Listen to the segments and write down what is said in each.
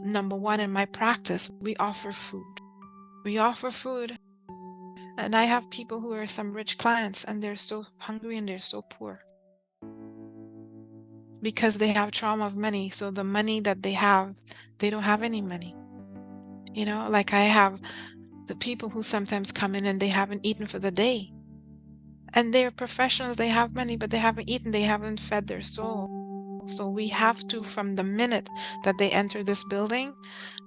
number one, in my practice, we offer food. We offer food. And I have people who are some rich clients and they're so hungry and they're so poor because they have trauma of money. So the money that they have, they don't have any money. Like I have the people who sometimes come in and they haven't eaten for the day. And they're professionals, they have money, but they haven't eaten, they haven't fed their soul. So we have to, from the minute that they enter this building,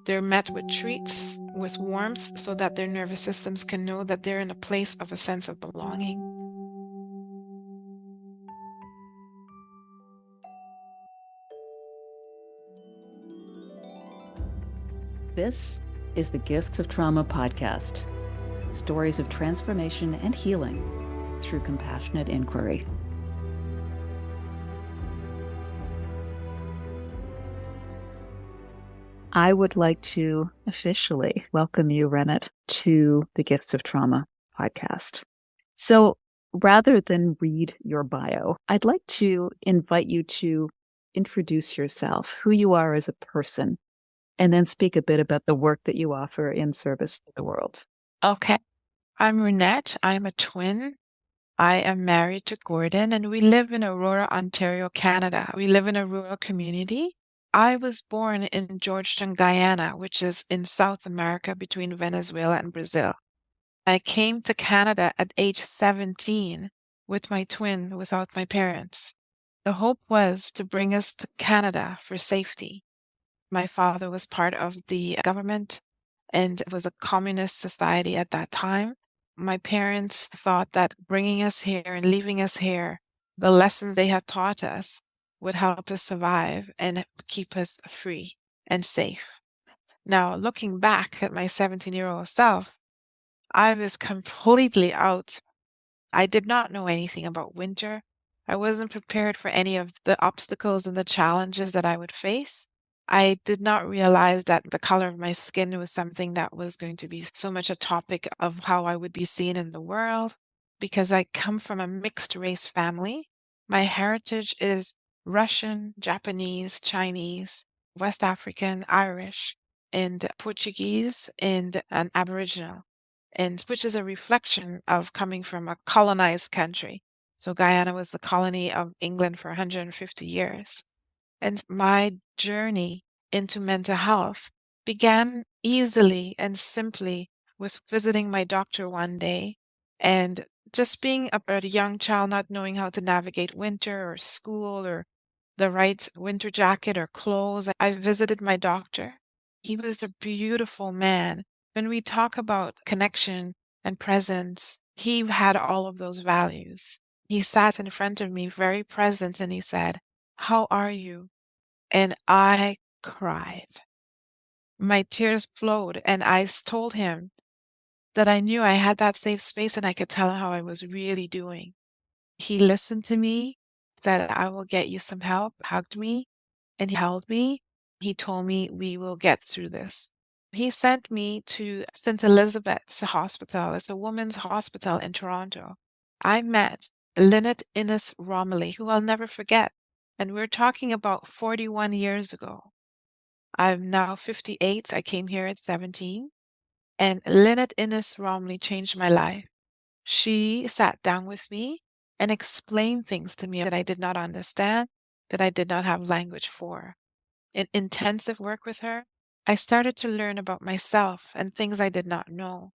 they're met with treats, with warmth, so that their nervous systems can know that they're in a place of a sense of belonging. This is the Gifts of Trauma podcast. Stories of transformation and healing through compassionate inquiry. I would like to officially welcome you, Rennet, to the Gifts of Trauma podcast. So rather than read your bio, I'd like to invite you to introduce yourself, who you are as a person, and then speak a bit about the work that you offer in service to the world. Okay. I'm Rennet. I'm a twin. I am married to Gordon, and we live in Aurora, Ontario, Canada. We live in a rural community. I was born in Georgetown, Guyana, which is in South America between Venezuela and Brazil. I came to Canada at age 17 with my twin without my parents. The hope was to bring us to Canada for safety. My father was part of the government and it was a communist society at that time. My parents thought that bringing us here and leaving us here, the lessons they had taught us would help us survive and keep us free and safe. Now, looking back at my 17-year-old self, I was completely out. I did not know anything about winter. I wasn't prepared for any of the obstacles and the challenges that I would face. I did not realize that the color of my skin was something that was going to be so much a topic of how I would be seen in the world because I come from a mixed race family. My heritage is Russian, Japanese, Chinese, West African, Irish, and Portuguese, and an Aboriginal, and which is a reflection of coming from a colonized country. So Guyana was the colony of England for 150 years. And my journey into mental health began easily and simply with visiting my doctor one day and just being a young child, not knowing how to navigate winter or school or the right winter jacket or clothes. I visited my doctor. He was a beautiful man. When we talk about connection and presence, he had all of those values. He sat in front of me, very present, and he said, "How are you?" And I cried. My tears flowed, and I told him that I knew I had that safe space and I could tell him how I was really doing. He listened to me, said, "I will get you some help," hugged me, and he held me. He told me, "We will get through this." He sent me to St. Elizabeth's Hospital. It's a women's hospital in Toronto. I met Lynette Innes Romilly, who I'll never forget. And we're talking about 41 years ago. I'm now 58. I came here at 17. And Lynette Innes Romilly changed my life. She sat down with me and explained things to me that I did not understand, that I did not have language for. In intensive work with her, I started to learn about myself and things I did not know.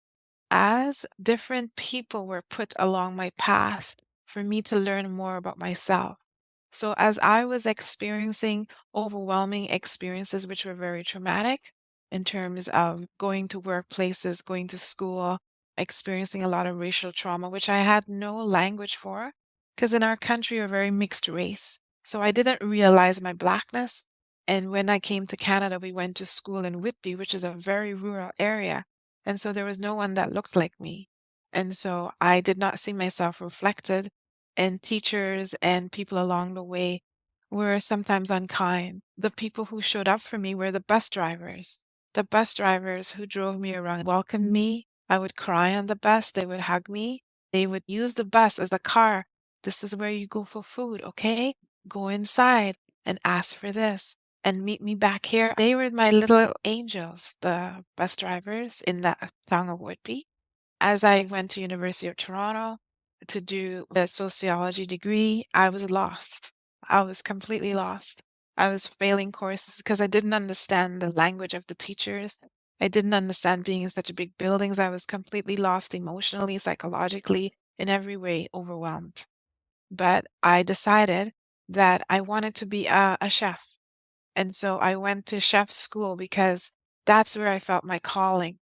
As different people were put along my path for me to learn more about myself. So as I was experiencing overwhelming experiences, which were very traumatic in terms of going to workplaces, going to school, experiencing a lot of racial trauma, which I had no language for, because in our country, we're very mixed race. So I didn't realize my blackness. And when I came to Canada, we went to school in Whitby, which is a very rural area. And so there was no one that looked like me. And so I did not see myself reflected, and teachers and people along the way were sometimes unkind. The people who showed up for me were the bus drivers. The bus drivers who drove me around welcomed me. I would cry on the bus. They would hug me. They would use the bus as a car. "This is where you go for food, okay? Go inside and ask for this." and meet me back here. They were my little angels, the bus drivers in the town of Whitby. As I went to University of Toronto to do the sociology degree, I was lost. I was completely lost. I was failing courses because I didn't understand the language of the teachers. I didn't understand being in such big buildings. I was completely lost emotionally, psychologically, in every way, overwhelmed. But I decided that I wanted to be a chef. And so I went to chef school because that's where I felt my calling.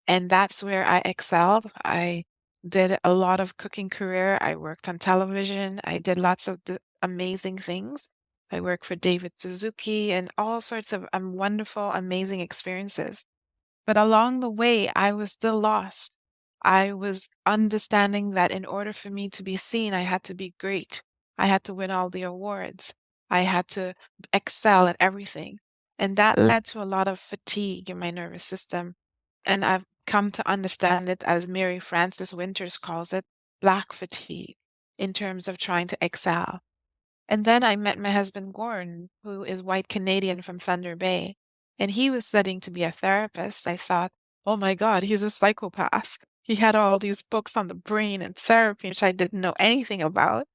And that's where I excelled. I did a lot of cooking career. I worked on television. I did lots of amazing things. I worked for David Suzuki and all sorts of wonderful, amazing experiences. But along the way, I was still lost. I was understanding that in order for me to be seen, I had to be great. I had to win all the awards. I had to excel at everything. And that led to a lot of fatigue in my nervous system. And I've come to understand it as Mary Frances Winters calls it, black fatigue, in terms of trying to excel. And then I met my husband Gordon, who is white Canadian from Thunder Bay, and he was studying to be a therapist. I thought, oh my God, he's a psychopath. He had all these books on the brain and therapy, which I didn't know anything about.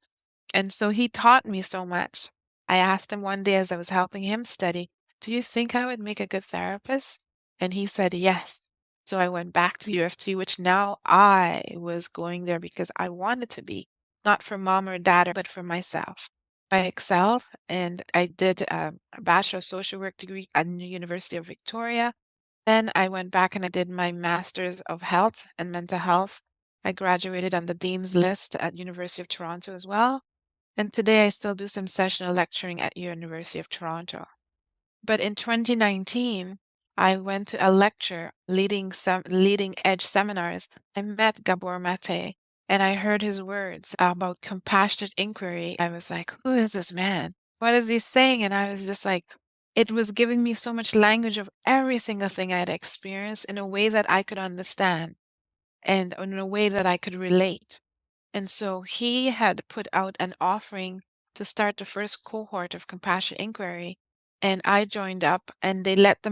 And so he taught me so much. I asked him one day as I was helping him study, do you think I would make a good therapist? And he said, yes. So I went back to UFT, which now I was going there because I wanted to be, not for mom or dad, but for myself. I excelled and I did a Bachelor of Social Work degree at the University of Victoria. Then I went back and I did my Master's of Health and Mental Health. I graduated on the Dean's List at University of Toronto as well. And today I still do some sessional lecturing at University of Toronto. But in 2019, I went to a lecture leading some leading edge seminars. I met Gabor Mate and I heard his words about compassionate inquiry. I was like, who is this man? What is he saying? And I was just like, it was giving me so much language of every single thing I had experienced in a way that I could understand and in a way that I could relate. And so he had put out an offering to start the first cohort of Compassion Inquiry. And I joined up and they let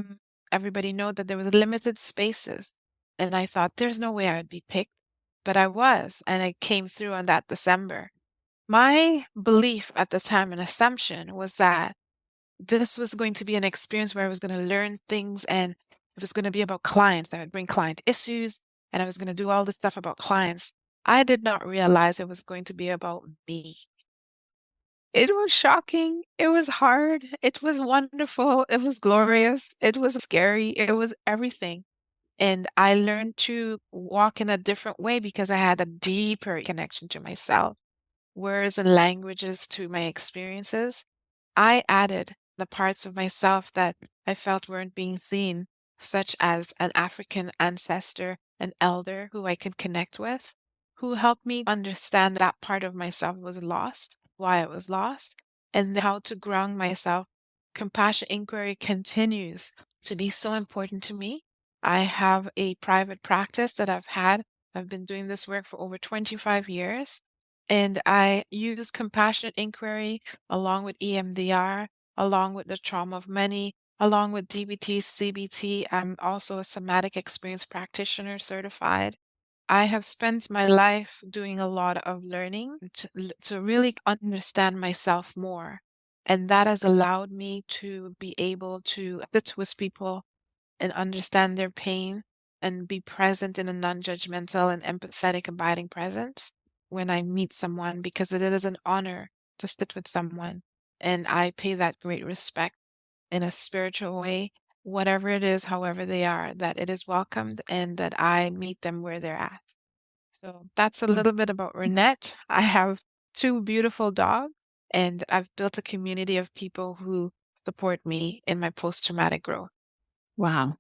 everybody know that there was limited spaces. And I thought, there's no way I would be picked. But I was, and I came through on that December. My belief at the time and assumption was that this was going to be an experience where I was going to learn things and it was going to be about clients. I would bring client issues and I was going to do all this stuff about clients. I did not realize it was going to be about me. It was shocking. It was hard. It was wonderful. It was glorious. It was scary. It was everything. And I learned to walk in a different way because I had a deeper connection to myself, words and languages to my experiences. I added the parts of myself that I felt weren't being seen, such as an African ancestor, an elder who I can connect with, who helped me understand that part of myself was lost, why it was lost, and how to ground myself. Compassion inquiry continues to be so important to me. I have a private practice that I've had. I've been doing this work for over 25 years. And I use compassionate inquiry along with EMDR, along with the trauma of money, along with DBT, CBT. I'm also a somatic experience practitioner certified. I have spent my life doing a lot of learning to really understand myself more. And that has allowed me to be able to sit with people and understand their pain and be present in a non-judgmental and empathetic abiding presence when I meet someone because it is an honor to sit with someone. And I pay that great respect in a spiritual way, whatever it is, however they are, that it is welcomed and that I meet them where they're at. So that's a little bit about Renette. I have two beautiful dogs, and I've built a community of people who support me in my post-traumatic growth. Wow.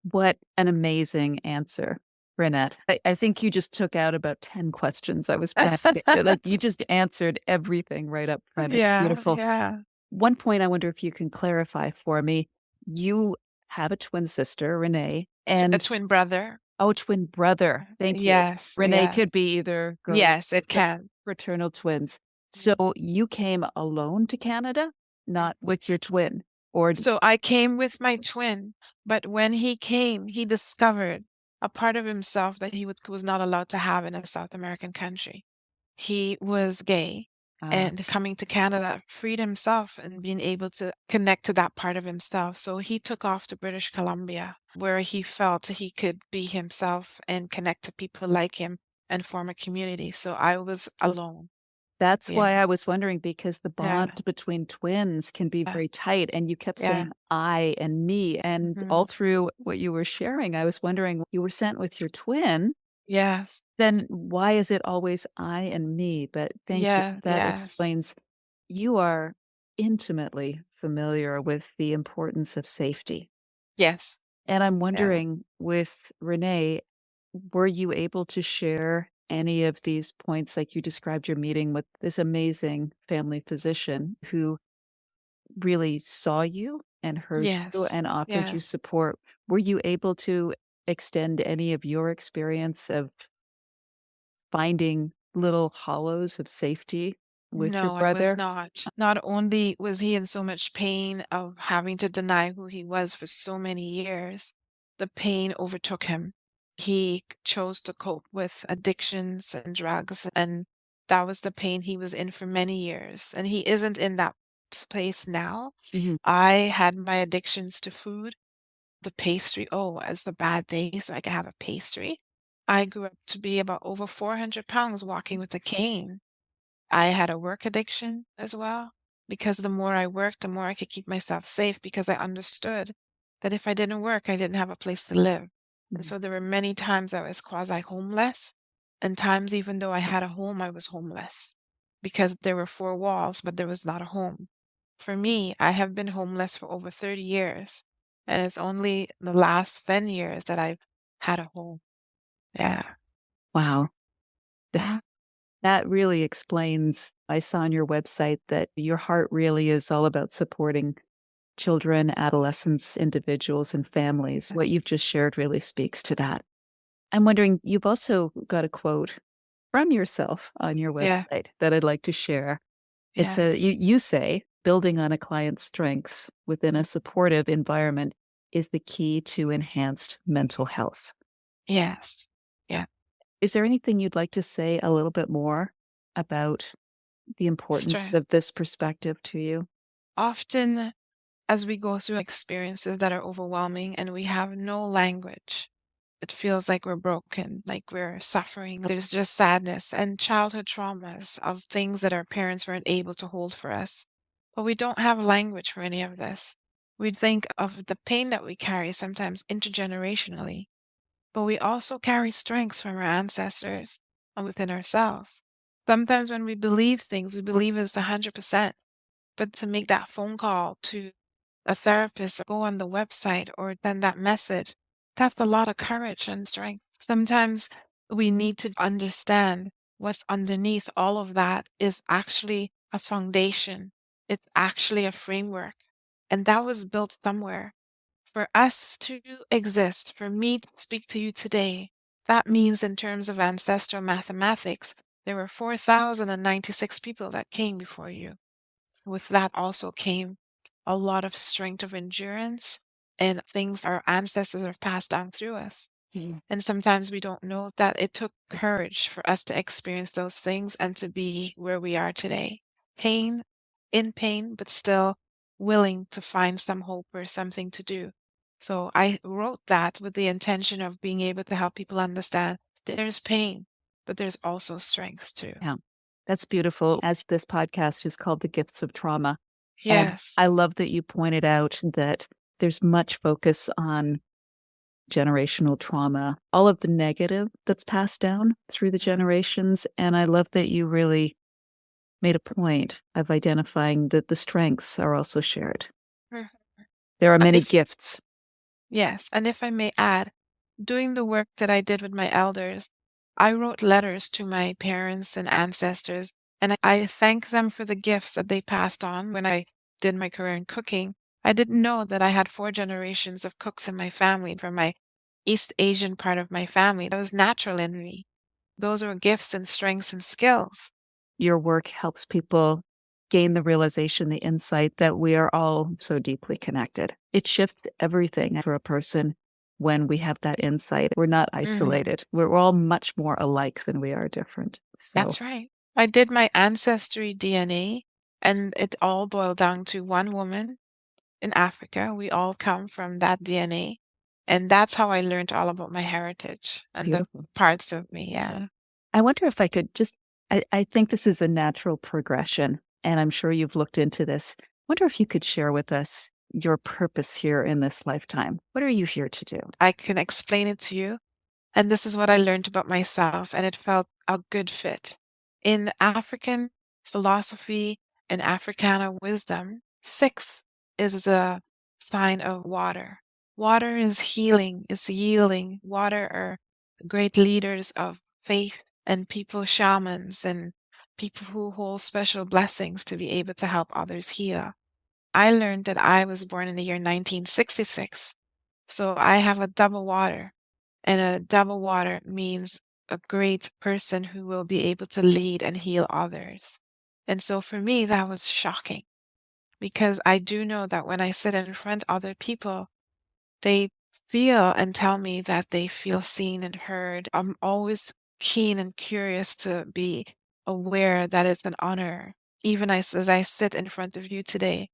What an amazing answer, Renette. I think you just took out about 10 questions I was planning. Like you just answered everything right up front. It's Yeah, beautiful. yeah. One point I wonder if you can clarify for me. You have a twin sister, Renee, A and twin brother. twin brother. Thank you. Yes, Renee yeah. could be either girl Yes, it can. fraternal twins. Mm. So you came alone to Canada, not with your twin. Or So I came with my twin, but when he came, he discovered a part of himself that was not allowed to have in a South American country. He was gay, and coming to Canada freed himself and being able to connect to that part of himself. So he took off to British Columbia, where he felt he could be himself and connect to people like him and form a community. So I was alone. that's Yeah. why I was wondering, because the Yeah. bond between twins can be Yeah. very tight, and you kept Yeah. saying I and me, and all Mhm. through what you were sharing, I was wondering, you were sent with your twin, Yes. then why is it always I and me? But thank you. Yeah. That Yes. explains you are intimately familiar with the importance of safety. Yes. And I'm Yeah. wondering, with Renee, were you able to share any of these points? Like, you described your meeting with this amazing family physician who really saw you and heard you Yes. and offered you Yes. support. Were you able to extend any of your experience of finding little hollows of safety with your No, I was brother? not. Not only was he in so much pain of having to deny who he was for so many years, the pain overtook him. He chose to cope with addictions and drugs, and that was the pain he was in for many years. And he isn't in that place now. Mhm. I had my addictions to food, the pastry. Oh, as the bad days, so I could have a pastry. I grew up to be about over 400 pounds walking with a cane. I had a work addiction as well, because the more I worked, the more I could keep myself safe, because I understood that if I didn't work, I didn't have a place to live. And Mhm. so there were many times I was quasi homeless, and times even though I had a home, I was homeless because there were four walls, but there was not a home. For me, I have been homeless for over 30 years, and it's only the last 10 years that I've had a home. Yeah. Wow. Mhm. That really explains. I saw on your website that your heart really is all about supporting children, adolescents, individuals, and families. What you've just shared really speaks to that. I'm wondering, you've also got a quote from yourself on your Yeah. website that I'd like to share. It's a Yes. you say, building on a client's strengths within a supportive environment is the key to enhanced mental health. Yes. Yeah. Is there anything you'd like to say a little bit more about the importance Strength. of this perspective to you? Often, as we go through experiences that are overwhelming and we have no language, it feels like we're broken, like we're suffering. There's just sadness and childhood traumas of things that our parents weren't able to hold for us. But we don't have language for any of this. We think of the pain that we carry sometimes intergenerationally, but we also carry strengths from our ancestors and within ourselves. Sometimes when we believe things, we believe it's 100%. But to make that phone call to a therapist, or go on the website or send that message, that's a lot of courage and strength. Sometimes we need to understand what's underneath all of that is actually a foundation. It's actually a framework. And that was built somewhere. For us to exist, for me to speak to you today, that means in terms of ancestral mathematics, there were 4,096 people that came before you. With that also came a lot of strength of endurance and things our ancestors have passed down through us. Mhm. And sometimes we don't know that it took courage for us to experience those things and to be where we are today. Pain, in pain, but still willing to find some hope or something to do. So I wrote that with the intention of being able to help people understand that there's pain, but there's also strength too. Yeah, that's beautiful. As this podcast is called The Gifts of Trauma. And Yes. I love that you pointed out that there's much focus on generational trauma, all of the negative that's passed down through the generations. And I love that you really made a point of identifying that the strengths are also shared. Mhm. There are many If gifts. Yes, and if I may add, doing the work that I did with my elders, I wrote letters to my parents and ancestors, and I thank them for the gifts that they passed on when I did my career in cooking. I didn't know that I had four generations of cooks in my family from my East Asian part of my family. That was natural in me. Those were gifts and strengths and skills. Your work helps people gain the realization, the insight that we are all so deeply connected. It shifts everything for a person when we have that insight. We're not isolated. We're all much more alike than we are different. So That's right. I did my ancestry DNA, and it all boiled down to one woman in Africa. We all come from that DNA. And that's how I learned all about my heritage and the beautiful. parts of me. Yeah. I wonder if I could just, I think this is a natural progression, and I'm sure you've looked into this. I wonder if you could share with us your purpose here in this lifetime. What are you here to do? I can explain it to you. And this is what I learned about myself, and it felt a good fit. In African philosophy and Africana wisdom, six is a sign of water. Water is healing, it's yielding. Water are great leaders of faith and people, shamans, and people who hold special blessings to be able to help others heal. I learned that I was born in the year 1966, so I have a double water. And a double water means a great person who will be able to lead and heal others. And so for me, that was shocking because I do know that when I sit in front of other people, they feel and tell me that they feel seen and heard. I'm always keen and curious to be aware that it's an honor. Even as I sit in front of you today,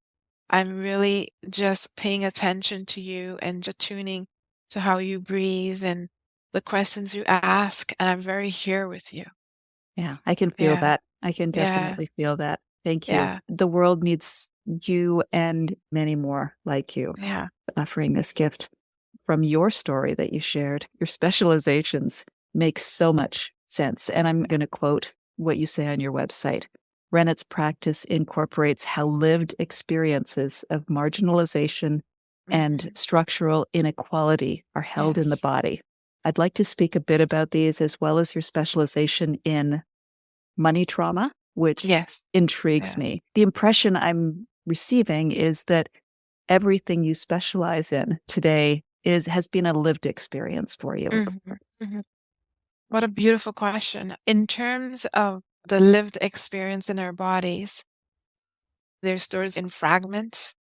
I'm really just paying attention to you and just tuning to how you breathe and the questions you ask, and I'm very here with you. Yeah, I can feel Yeah, that. I can yeah, definitely feel that. Thank you. yeah, The world needs you and many more like you yeah. offering this gift. From your story that you shared, your specializations make so much sense. And I'm going to quote what you say on your website. Rennet's practice incorporates how lived experiences of marginalization and Mhm. structural inequality are held in the Yes, body. I'd like to speak a bit about these as well as your specialization in money trauma, which yes, intrigues yeah. me. The impression I'm receiving is that everything you specialize in today has been a lived experience for you. Mhm, mhm. What a beautiful question. In terms of the lived experience in our bodies, they're stored in fragments.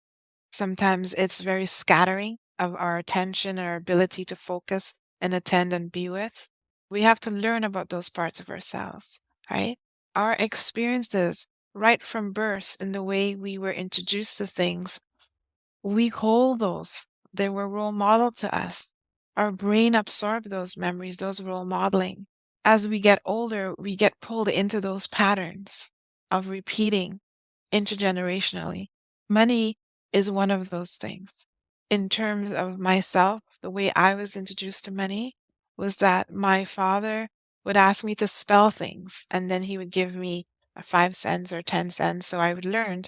Sometimes it's very scattering of our attention, our ability to focus and attend and be with. We have to learn about those parts of ourselves, right? Our experiences right from birth and the way we were introduced to things, we hold those. They were role model to us. Our brain absorbed those memories, those role modeling. As we get older, we get pulled into those patterns of repeating intergenerationally. Money is one of those things. In terms of myself, the way I was introduced to money was that my father would ask me to spell things, and then he would give me 5 cents or 10 cents. So I would learn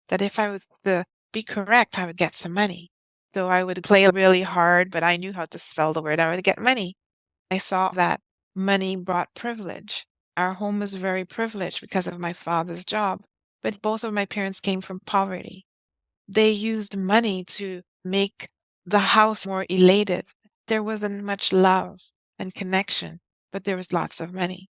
that if I was to be correct, I would get some money. So I would play really hard, but I knew how to spell the word. I would get money. I saw that money brought privilege. Our home was very privileged because of my father's job, but both of my parents came from poverty. They used money to make the house more elated. There wasn't much love and connection, but there was lots of money.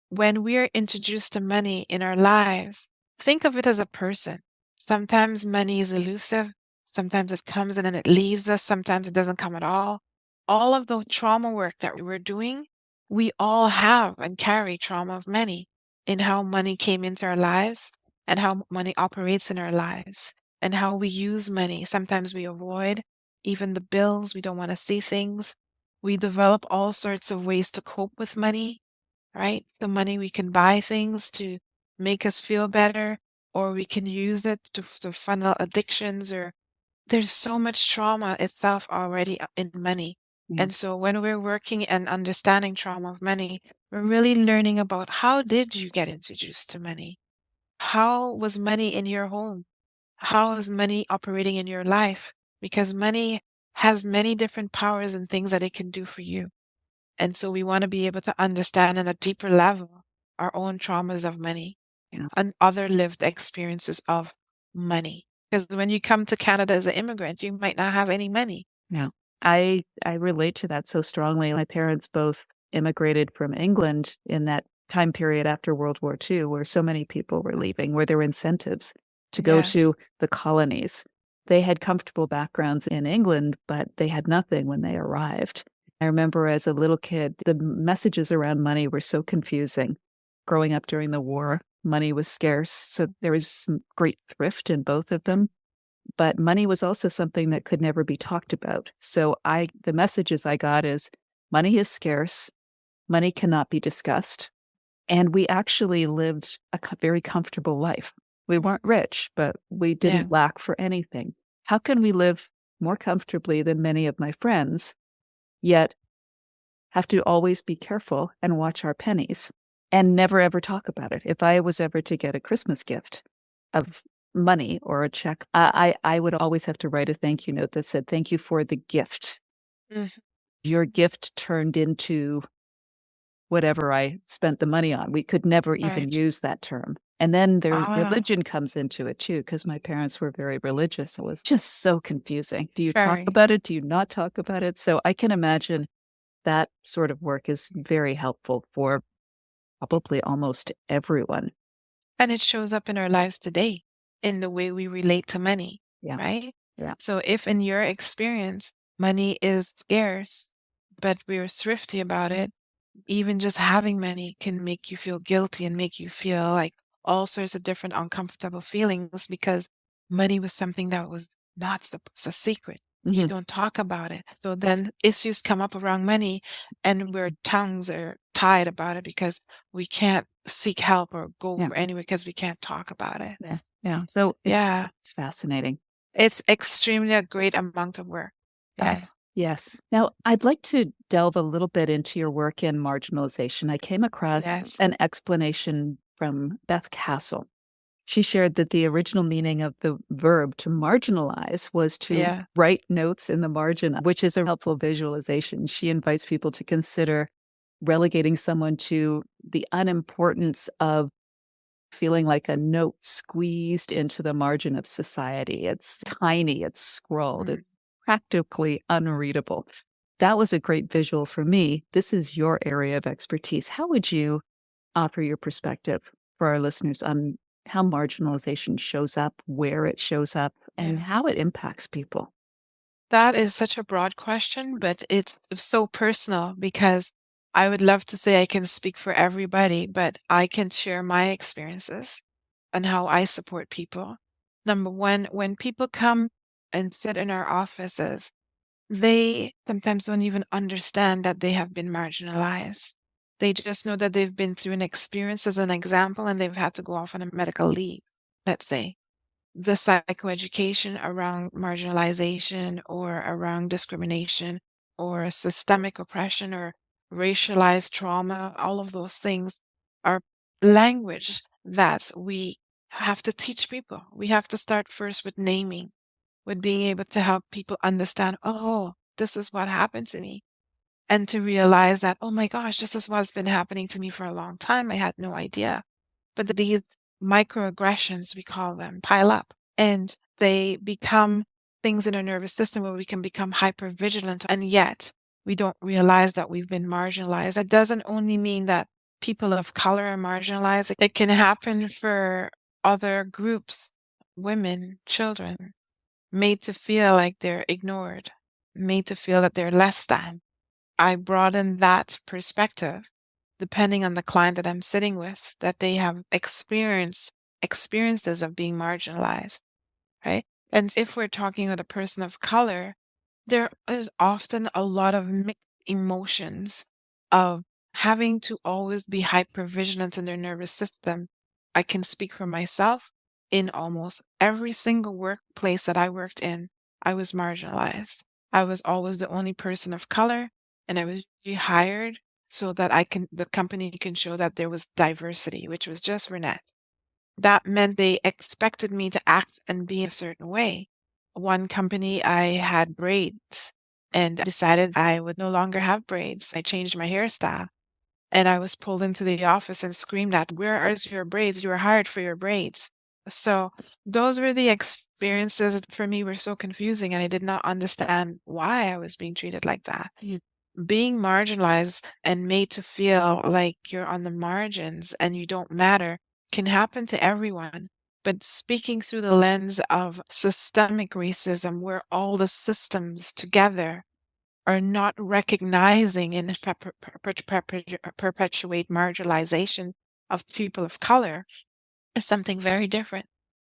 When we're introduced to money in our lives, think of it as a person. Sometimes money is elusive. Sometimes it comes in and it leaves us. Sometimes it doesn't come at all. All of the trauma work that we're doing, we all have and carry trauma of money in how money came into our lives and how money operates in our lives and how we use money. Sometimes we avoid even the bills. We don't want to see things. We develop all sorts of ways to cope with money, right? The money we can buy things to make us feel better, or we can use it to funnel addictions, or there's so much trauma itself already in money. Yeah. And so when we're working and understanding trauma of money, we're really learning about how did you get introduced to money? How was money in your home? How is money operating in your life? Because money has many different powers and things that it can do for you. And so we want to be able to understand on a deeper level our own traumas of money Yeah. and other lived experiences of money. Because when you come to Canada as an immigrant, you might not have any money. No. I relate to that so strongly. My parents both immigrated from England in that time period after World War II where so many people were leaving, where there were incentives to go Yes. to the colonies. They had comfortable backgrounds in England, but they had nothing when they arrived. I remember as a little kid, the messages around money were so confusing. Growing up during the war, money was scarce, so there was some great thrift in both of them. But money was also something that could never be talked about. So the messages I got is money is scarce, money cannot be discussed. And we actually lived a very comfortable life. We weren't rich, but we Yeah. didn't lack for anything. How can we live more comfortably than many of my friends, yet have to always be careful and watch our pennies and never ever talk about it? If I was ever to get a Christmas gift of money or a check, I would always have to write a thank you note that said, "Thank you for the gift. Mhm. Your gift turned into whatever I spent the money on." We could never even Right. use that term. And then their Ah, religion comes into it too, because my parents were very religious. It was just so confusing. Do you talk very. about it? Do you not talk about it? So I can imagine that sort of work is very helpful for probably almost everyone. And it shows up in our lives today in the way we relate to money, Yeah. right? Yeah. So if in your experience money is scarce, but we're thrifty about it, even just having money can make you feel guilty and make you feel like all sorts of different uncomfortable feelings because money was something that was not supposed a secret. You Mhm. don't talk about it. So then issues come up around money and our tongues are tied about it because we can't seek help or go Yeah. anywhere because we can't talk about it. Yeah. Yeah. So Yeah. it's fascinating. It's extremely a great amount of work. Oh, Yeah. yes. Now, I'd like to delve a little bit into your work in marginalization. I came across Yes. an explanation from Beth Castle. She shared that the original meaning of the verb to marginalize was to Yeah. write notes in the margin, which is a helpful visualization. She invites people to consider relegating someone to the unimportance of feeling like a note squeezed into the margin of society. It's tiny, it's scrawled, Mm. it's practically unreadable. That was a great visual for me. This is your area of expertise. How would you offer your perspective for our listeners on how marginalization shows up, where it shows up, and Yeah. how it impacts people? That is such a broad question, but it's so personal because I would love to say I can speak for everybody, but I can share my experiences and how I support people. Number one, when people come and sit in our offices, they sometimes don't even understand that they have been marginalized. They just know that they've been through an experience as an example and they've had to go off on a medical leave, let's say the psychoeducation around marginalization or around discrimination or systemic oppression or racialized trauma, all of those things are language that we have to teach people. We have to start first with naming, with being able to help people understand, oh, this is what happened to me. And to realize that, oh my gosh, this is what's been happening to me for a long time. I had no idea. But these microaggressions, we call them, pile up and they become things in our nervous system where we can become hypervigilant. And yet we don't realize that we've been marginalized. That doesn't only mean that people of color are marginalized, it can happen for other groups, women, children, made to feel like they're ignored, made to feel that they're less than. I broaden that perspective depending on the client that I'm sitting with, that they have experiences of being marginalized, right? And if we're talking with a person of color, there is often a lot of mixed emotions of having to always be hypervigilant in their nervous system. I can speak for myself. In almost every single workplace that I worked in, I was marginalized. I was always the only person of color, and I was usually hired so that the company can show that there was diversity, which was just Rennet. That meant they expected me to act and be a certain way. One company, I had braids and decided I would no longer have braids. I changed my hairstyle and I was pulled into the office and screamed at, "Where is your braids? You were hired for your braids." So those were the experiences that for me were so confusing and I did not understand why I was being treated like that. being marginalized and made to feel like you're on the margins and you don't matter can happen to everyone. But speaking through the lens of systemic racism, where all the systems together are not recognizing and perpetuate marginalization of people of color, is something very different.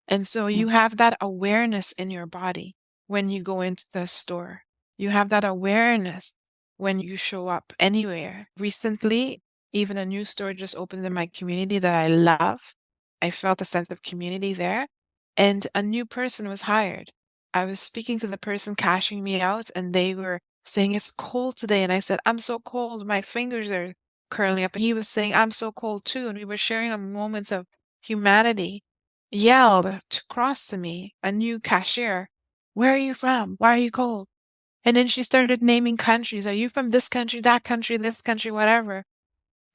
And so Yeah. you have that awareness in your body when you go into the store. You have that awareness when you show up anywhere. Recently, even a new store just opened in my community that I love. I felt a sense of community there, and a new person was hired. I was speaking to the person cashing me out, and they were saying, "It's cold today." And I said, "I'm so cold. My fingers are curling up." And he was saying, "I'm so cold too." And we were sharing a moment of humanity. Yelled across to me, a new cashier, "Where are you from? Why are you cold?" And then she started naming countries. "Are you from this country, that country, this country, whatever?"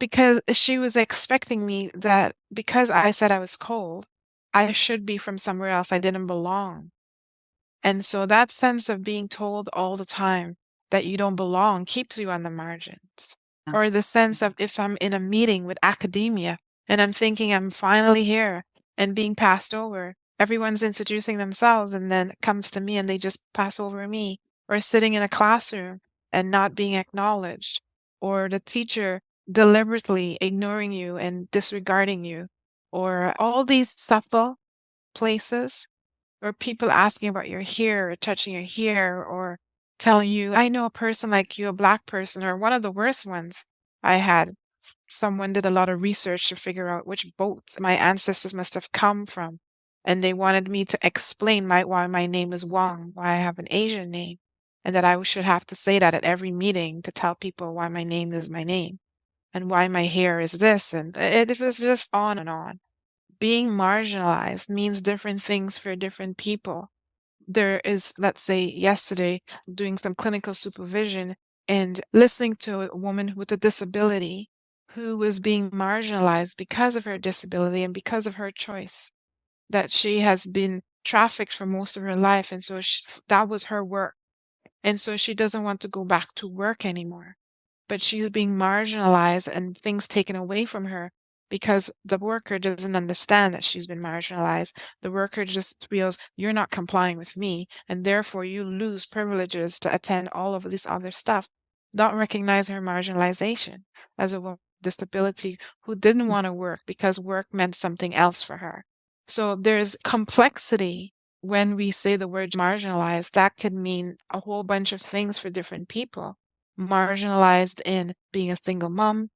Because she was expecting me that because I said I was cold, I should be from somewhere else. I didn't belong. And so that sense of being told all the time that you don't belong keeps you on the margins. Yeah. Or the sense of if I'm in a meeting with academia and I'm thinking I'm finally here and being passed over, everyone's introducing themselves and then it comes to me and they just pass over me. Or sitting in a classroom and not being acknowledged. Or the teacher deliberately ignoring you and disregarding you. Or all these subtle places or people asking about your hair or touching your hair or telling you, "I know a person like you, a black person," or one of the worst ones I had. Someone did a lot of research to figure out which boats my ancestors must have come from. And they wanted me to explain why my name is Wong, why I have an Asian name, and that I should have to say that at every meeting to tell people why my name is my name and why my hair is this. And it was just on and on. Being marginalized means different things for different people. There is, let's say, yesterday, doing some clinical supervision and listening to a woman with a disability who was being marginalized because of her disability and because of her choice, that she has been trafficked for most of her life. And so that was her work. And so she doesn't want to go back to work anymore, but she's being marginalized and things taken away from her because the worker doesn't understand that she's been marginalized. The worker just feels you're not complying with me, and therefore you lose privileges to attend all of this other stuff. Don't recognize her marginalization as a woman with disability who didn't want to work because work meant something else for her. So there's complexity when we say the word marginalized. That could mean a whole bunch of things for different people. Marginalized in being a single mom,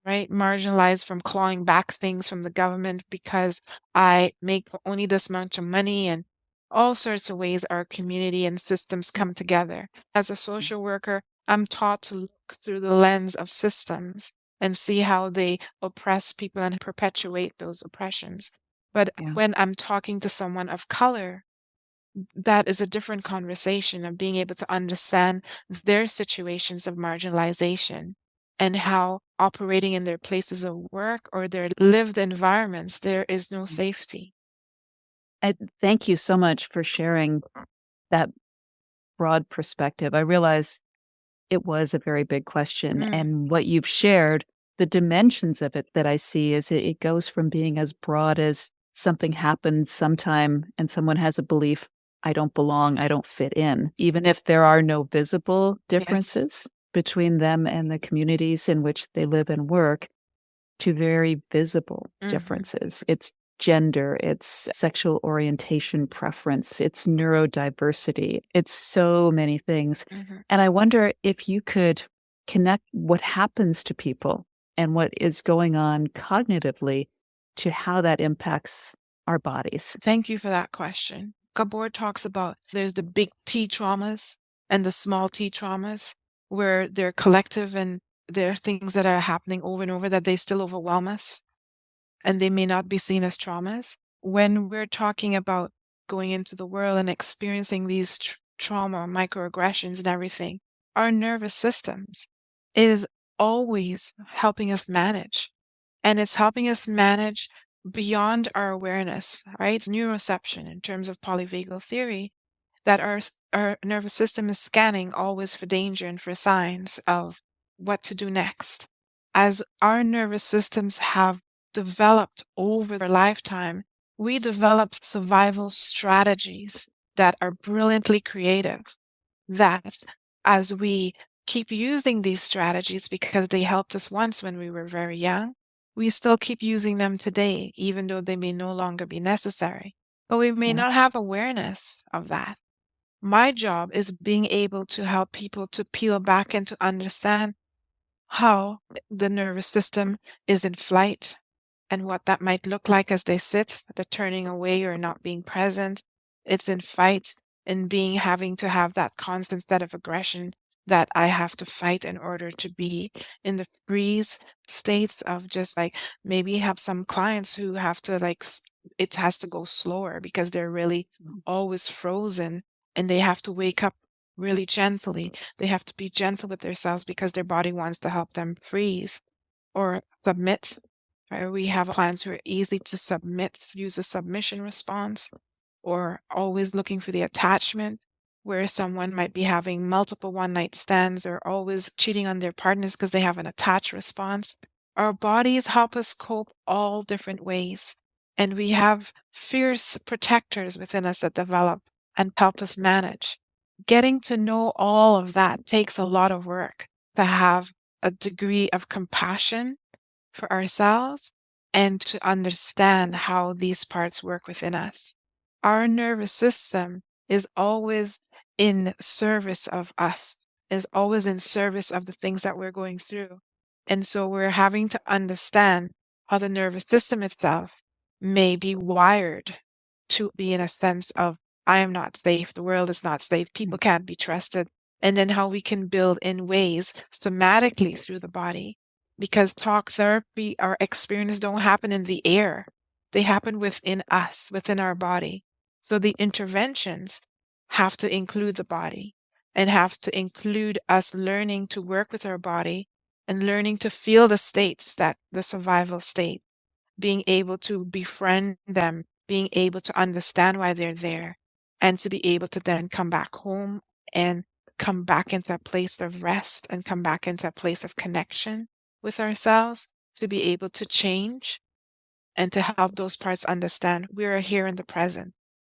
right? Marginalized from clawing back things from the government because I make only this amount of money, and all sorts of ways our community and systems come together. As a social worker, I'm taught to look through the lens of systems and see how they oppress people and perpetuate those oppressions. But Yeah. when I'm talking to someone of color, that is a different conversation of being able to understand their situations of marginalization and how operating in their places of work or their lived environments, there is no safety. Thank you so much for sharing that broad perspective. I realize it was a very big question, Mm, and what you've shared, the dimensions of it that I see is it goes from being as broad as something happens sometime and someone has a belief, I don't belong, I don't fit in, even if there are no visible yes. differences between them and the communities in which they live and work, to very visible Hmm. differences. It's gender, it's sexual orientation preference, it's neurodiversity, it's so many things. Hmm. And I wonder if you could connect what happens to people and what is going on cognitively to how that impacts our bodies. Thank you for that question. Gabor talks about there's the big T traumas and the small T traumas where they're collective and there are things that are happening over and over that they still overwhelm us and they may not be seen as traumas. When we're talking about going into the world and experiencing these trauma, microaggressions, and everything, our nervous systems is always helping us manage. And it's helping us manage beyond our awareness, right? It's neuroception in terms of polyvagal theory. that our nervous system is scanning always for danger and for signs of what to do next. As our nervous systems have developed over their lifetime, we develop survival strategies that are brilliantly creative. That as we keep using these strategies because they helped us once when we were very young, we still keep using them today, even though they may no longer be necessary. But we may Yeah. not have awareness of that. My job is being able to help people to peel back and to understand how the nervous system is in flight and what that might look like as they sit, the turning away or not being present. It's in fight and being having to have that constant state of aggression that I have to fight in order to be in the freeze states of just like maybe have some clients who have to it has to go slower because they're really always frozen and they have to wake up really gently. They have to be gentle with themselves because their body wants to help them freeze or submit. Right? We have clients who are easy to submit, use a submission response, or always looking for the attachment, where someone might be having multiple one night stands or always cheating on their partners because they have an attached response. Our bodies help us cope all different ways. And we have fierce protectors within us that develop and help us manage. Getting to know all of that takes a lot of work to have a degree of compassion for ourselves and to understand how these parts work within us. Our nervous system is always in service of us, is always in service of the things that we're going through. And so we're having to understand how the nervous system itself may be wired to be in a sense of, I am not safe, the world is not safe, people can't be trusted. And then how we can build in ways somatically through the body because talk therapy or experience don't happen in the air. They happen within us, within our body. So the interventions have to include the body and have to include us learning to work with our body and learning to feel the states that the survival state, being able to befriend them, being able to understand why they're there, and to be able to then come back home and come back into a place of rest and come back into a place of connection with ourselves, to be able to change and to help those parts understand we are here in the present.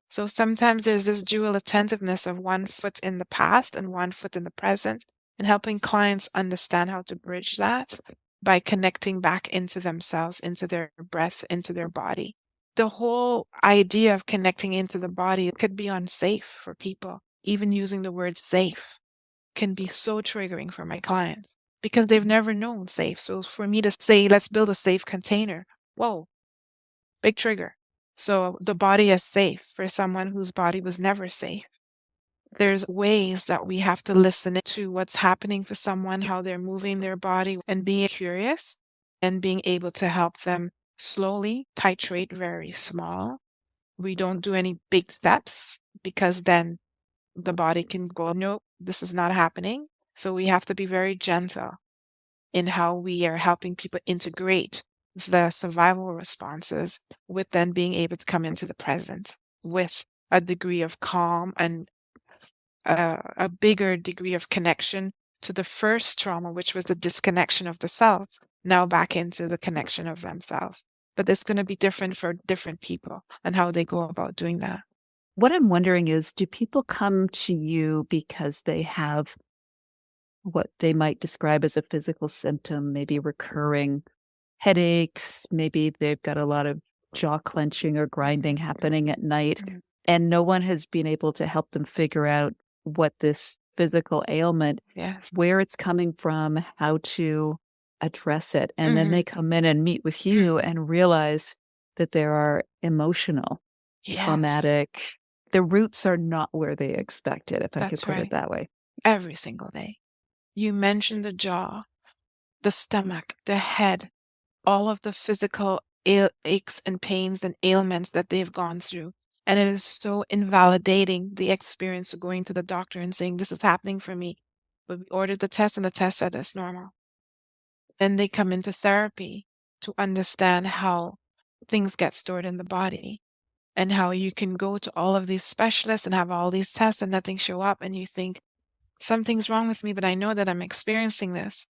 So sometimes there's this dual attentiveness of one foot in the past and one foot in the present, and helping clients understand how to bridge that by connecting back into themselves, into their breath, into their body. The whole idea of connecting into the body could be unsafe for people. Even using the word safe can be so triggering for my clients because they've never known safe. So for me to say, let's build a safe container, whoa, big trigger. So the body is safe for someone whose body was never safe. There's ways that we have to listen to what's happening for someone, how they're moving their body, and being curious and being able to help them slowly titrate very small. We don't do any big steps because then the body can go, nope, this is not happening. So we have to be very gentle in how we are helping people integrate the survival responses with then being able to come into the present with a degree of calm and a bigger degree of connection to the first trauma, which was the disconnection of the self, now back into the connection of themselves. But it's going to be different for different people and how they go about doing that. What I'm wondering is, do people come to you because they have what they might describe as a physical symptom, maybe recurring headaches, maybe they've got a lot of jaw clenching or grinding happening at night, Mhm. and no one has been able to help them figure out what this physical ailment, Yes. where it's coming from, how to address it. And then Hmm. they come in and meet with you and realize that there are emotional, Yes, traumatic, the roots are not where they expected, if I could that's put it right. that way. Every single day. You mentioned the jaw, the stomach, the head, all of the physical aches and pains and ailments that they've gone through. And it is so invalidating the experience of going to the doctor and saying, this is happening for me. But we ordered the test and the test said it's normal. Then they come into therapy to understand how things get stored in the body. and how you can go to all of these specialists and have all these tests and nothing show up, and you think something's wrong with me, but I know that I'm experiencing this.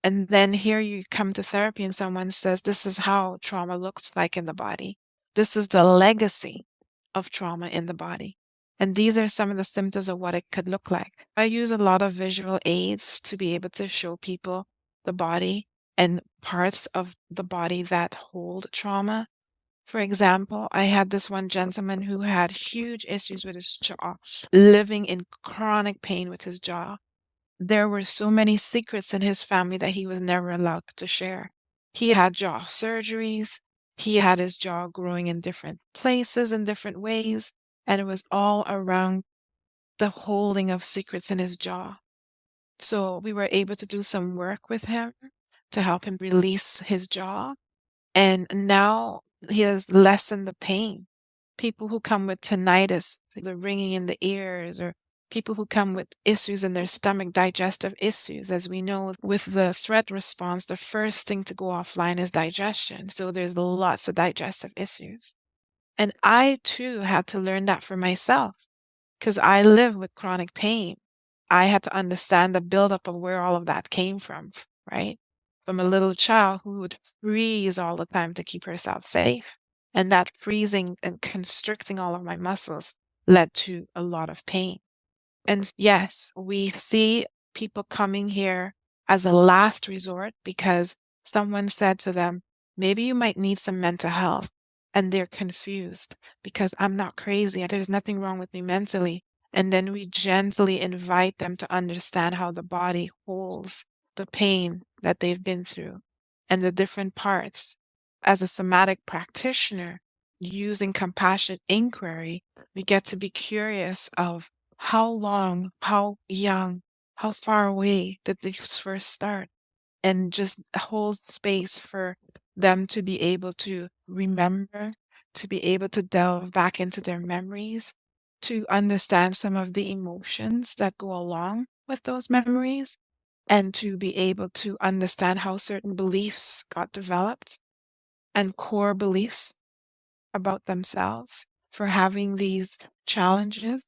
And then here you come to therapy and someone says, this is how trauma looks like in the body. This is the legacy of trauma in the body. And these are some of the symptoms of what it could look like. I use a lot of visual aids to be able to show people the body and parts of the body that hold trauma. For example, I had this one gentleman who had huge issues with his jaw, living in chronic pain with his jaw. There were so many secrets in his family that he was never allowed to share. He had jaw surgeries. He had his jaw growing in different places in different ways, and it was all around the holding of secrets in his jaw. So we were able to do some work with him to help him release his jaw, and now he has lessened the pain. People who come with tinnitus, the ringing in the ears, or people who come with issues in their stomach, digestive issues. As we know, with the threat response, the first thing to go offline is digestion. So there's lots of digestive issues. And I too had to learn that for myself because I live with chronic pain. I had to understand the buildup of where all of that came from, right? From a little child who would freeze all the time to keep herself safe. And that freezing and constricting all of my muscles led to a lot of pain. And yes, we see people coming here as a last resort because someone said to them, maybe you might need some mental health. And they're confused because I'm not crazy. There's nothing wrong with me mentally. And then we gently invite them to understand how the body holds the pain that they've been through and the different parts. As a somatic practitioner, using compassionate inquiry, we get to be curious of how long, how young, how far away did these first start? And just hold space for them to be able to remember, to be able to delve back into their memories, to understand some of the emotions that go along with those memories, and to be able to understand how certain beliefs got developed and core beliefs about themselves for having these challenges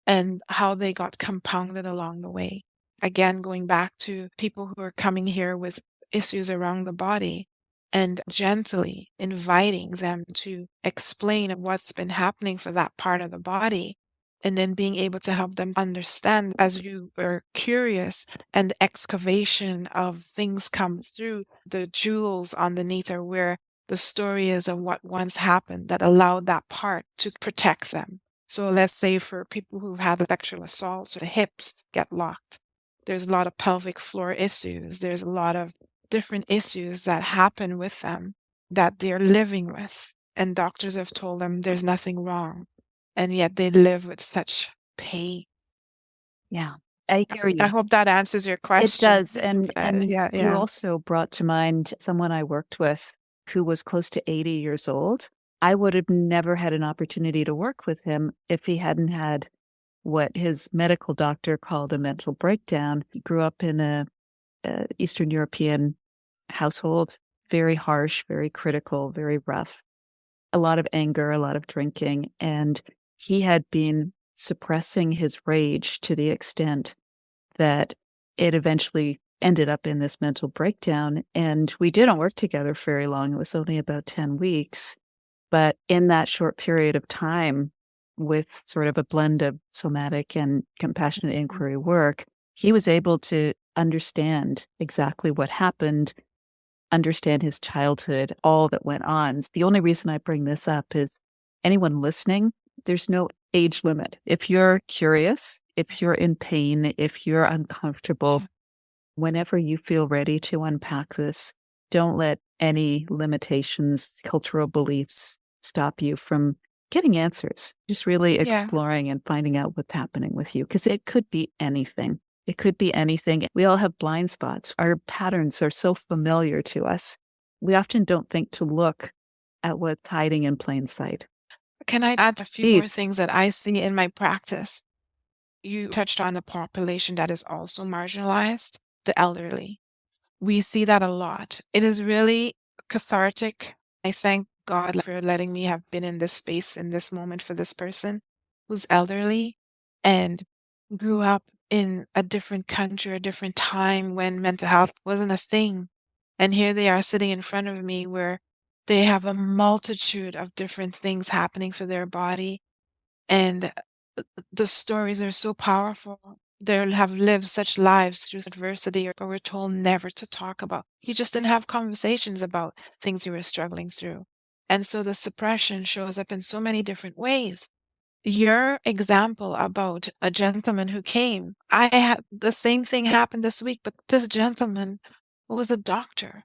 and how they got compounded along the way. Again, going back to people who are coming here with issues around the body and gently inviting them to explain what's been happening for that part of the body. And then being able to help them understand as you are curious and the excavation of things come through, the jewels underneath are where the story is of what once happened that allowed that part to protect them. So let's say for people who've had sexual assaults, the hips get locked. There's a lot of pelvic floor issues. There's a lot of different issues that happen with them that they're living with. And doctors have told them there's nothing wrong. And yet they live with such pain. Yeah, I hear I you. hope that answers your It question. does. And Yeah, you yeah. also brought to mind someone I worked with who was close to 80 years old. I would have never had an opportunity to work with him if he hadn't had what his medical doctor called a mental breakdown. He grew up in a Eastern European household, very harsh, very critical, very rough, a lot of anger, a lot of drinking. And he had been suppressing his rage to the extent that it eventually ended up in this mental breakdown. And we didn't work together for very long. It was only about 10 weeks. But in that short period of time, with sort of a blend of somatic and compassionate inquiry work, he was able to understand exactly what happened, understand his childhood, all that went on. The only reason I bring this up is anyone listening, there's no age limit. If you're curious, if you're in pain, if you're uncomfortable, whenever you feel ready to unpack this, don't let any limitations, cultural beliefs stop you from getting answers. Just really Yeah. exploring and finding out what's happening with you, because it could be anything. It could be anything. We all have blind spots. Our patterns are so familiar to us. We often don't think to look at what's hiding in plain sight. Can I add a few more Please. things that I see in my practice? You touched on a population that is also marginalized, the elderly. We see that a lot. It is really cathartic. I thank God for letting me have been in this space in this moment for this person who's elderly and grew up in a different country, a different time when mental health wasn't a thing. And here they are sitting in front of me where they have a multitude of different things happening for their body. And the stories are so powerful. They have lived such lives through adversity, but we're told never to talk about. You just didn't have conversations about things you were struggling through. And so the suppression shows up in so many different ways. Your example about a gentleman who came, I had the same thing happen this week, but this gentleman was a doctor.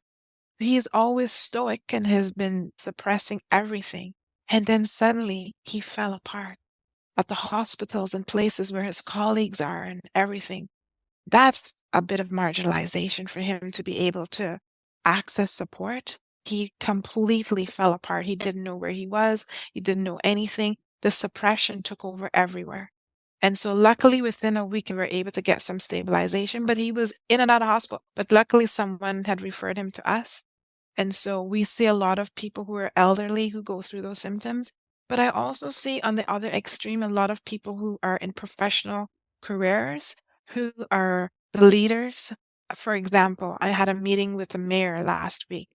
He's always stoic and has been suppressing everything. And then suddenly he fell apart at the hospitals and places where his colleagues are and everything. That's a bit of marginalization for him to be able to access support. He completely fell apart. He didn't know where he was. He didn't know anything. The suppression took over everywhere. And so luckily within a week we were able to get some stabilization, but he was in and out of hospital. But luckily someone had referred him to us. And so we see a lot of people who are elderly who go through those symptoms. But I also see on the other extreme a lot of people who are in professional careers who are the leaders. For example, I had a meeting with the mayor last week,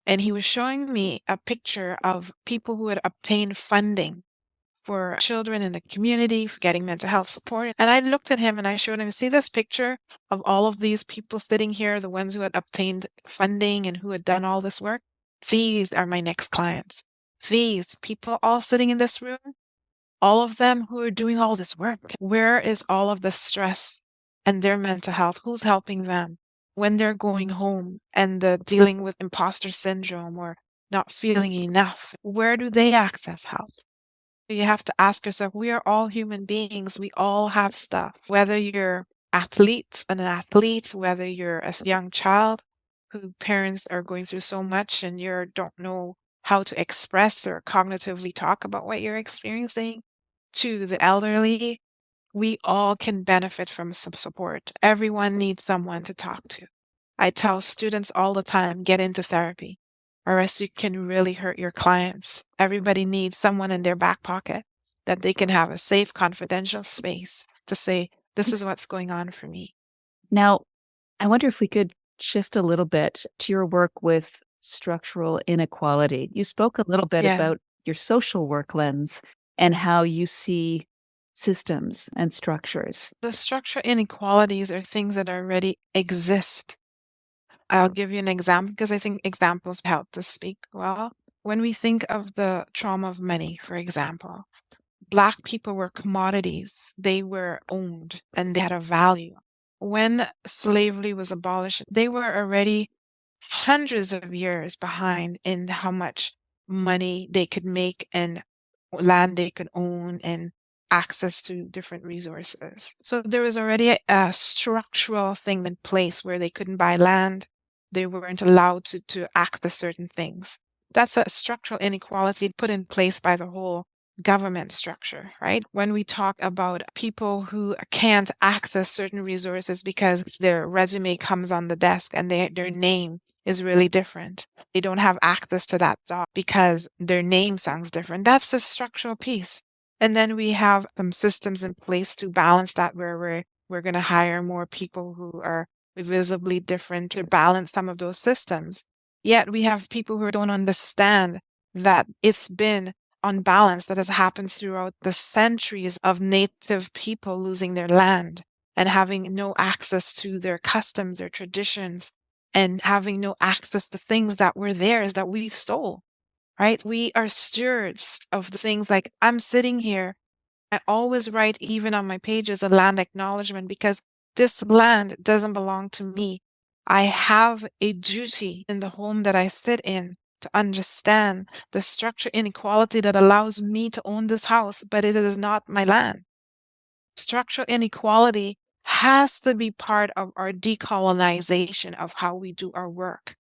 and he was showing me a picture of people who had obtained funding for children in the community for getting mental health support. And I looked at him and I showed him, see this picture of all of these people sitting here, the ones who had obtained funding and who had done all this work? These are my next clients. These people all sitting in this room, all of them who are doing all this work. Where is all of the stress and their mental health? Who's helping them when they're going home and the dealing with imposter syndrome or not feeling enough? Where do they access help? You have to ask yourself, we are all human beings. We all have stuff. Whether you're an athlete, whether you're a young child who parents are going through so much and you don't know how to express or cognitively talk about what you're experiencing, to the elderly, we all can benefit from some support. Everyone needs someone to talk to. I tell students all the time, get into therapy, or else you can really hurt your clients. Everybody needs someone in their back pocket that they can have a safe, confidential space to say, this is what's going on for me. Now, I wonder if we could shift a little bit to your work with structural inequality. You spoke a little bit Yeah. about your social work lens and how you see systems and structures. The structural inequalities are things that already exist. I'll give you an example because I think examples help to speak well. When we think of the trauma of money, for example, Black people were commodities. They were owned and they had a value. When slavery was abolished, they were already hundreds of years behind in how much money they could make and land they could own and access to different resources. So there was already a structural thing in place where they couldn't buy land. They weren't allowed to access certain things. That's a structural inequality put in place by the whole government structure, right? When we talk about people who can't access certain resources because their resume comes on the desk and their name is really different. They don't have access to that job because their name sounds different. That's the structural piece. And then we have some systems in place to balance that where we're going to hire more people who are visibly different to balance some of those systems. Yet we have people who don't understand that it's been unbalance that has happened throughout the centuries of native people losing their land and having no access to their customs, their traditions, and having no access to things that were theirs that we stole, right? We are stewards of the things like I'm sitting here. I always write, even on my pages, a land acknowledgement because this land doesn't belong to me. I have a duty in the home that I sit in to understand the structure inequality that allows me to own this house, but it is not my land. Structural inequality has to be part of our decolonization of how we do our work.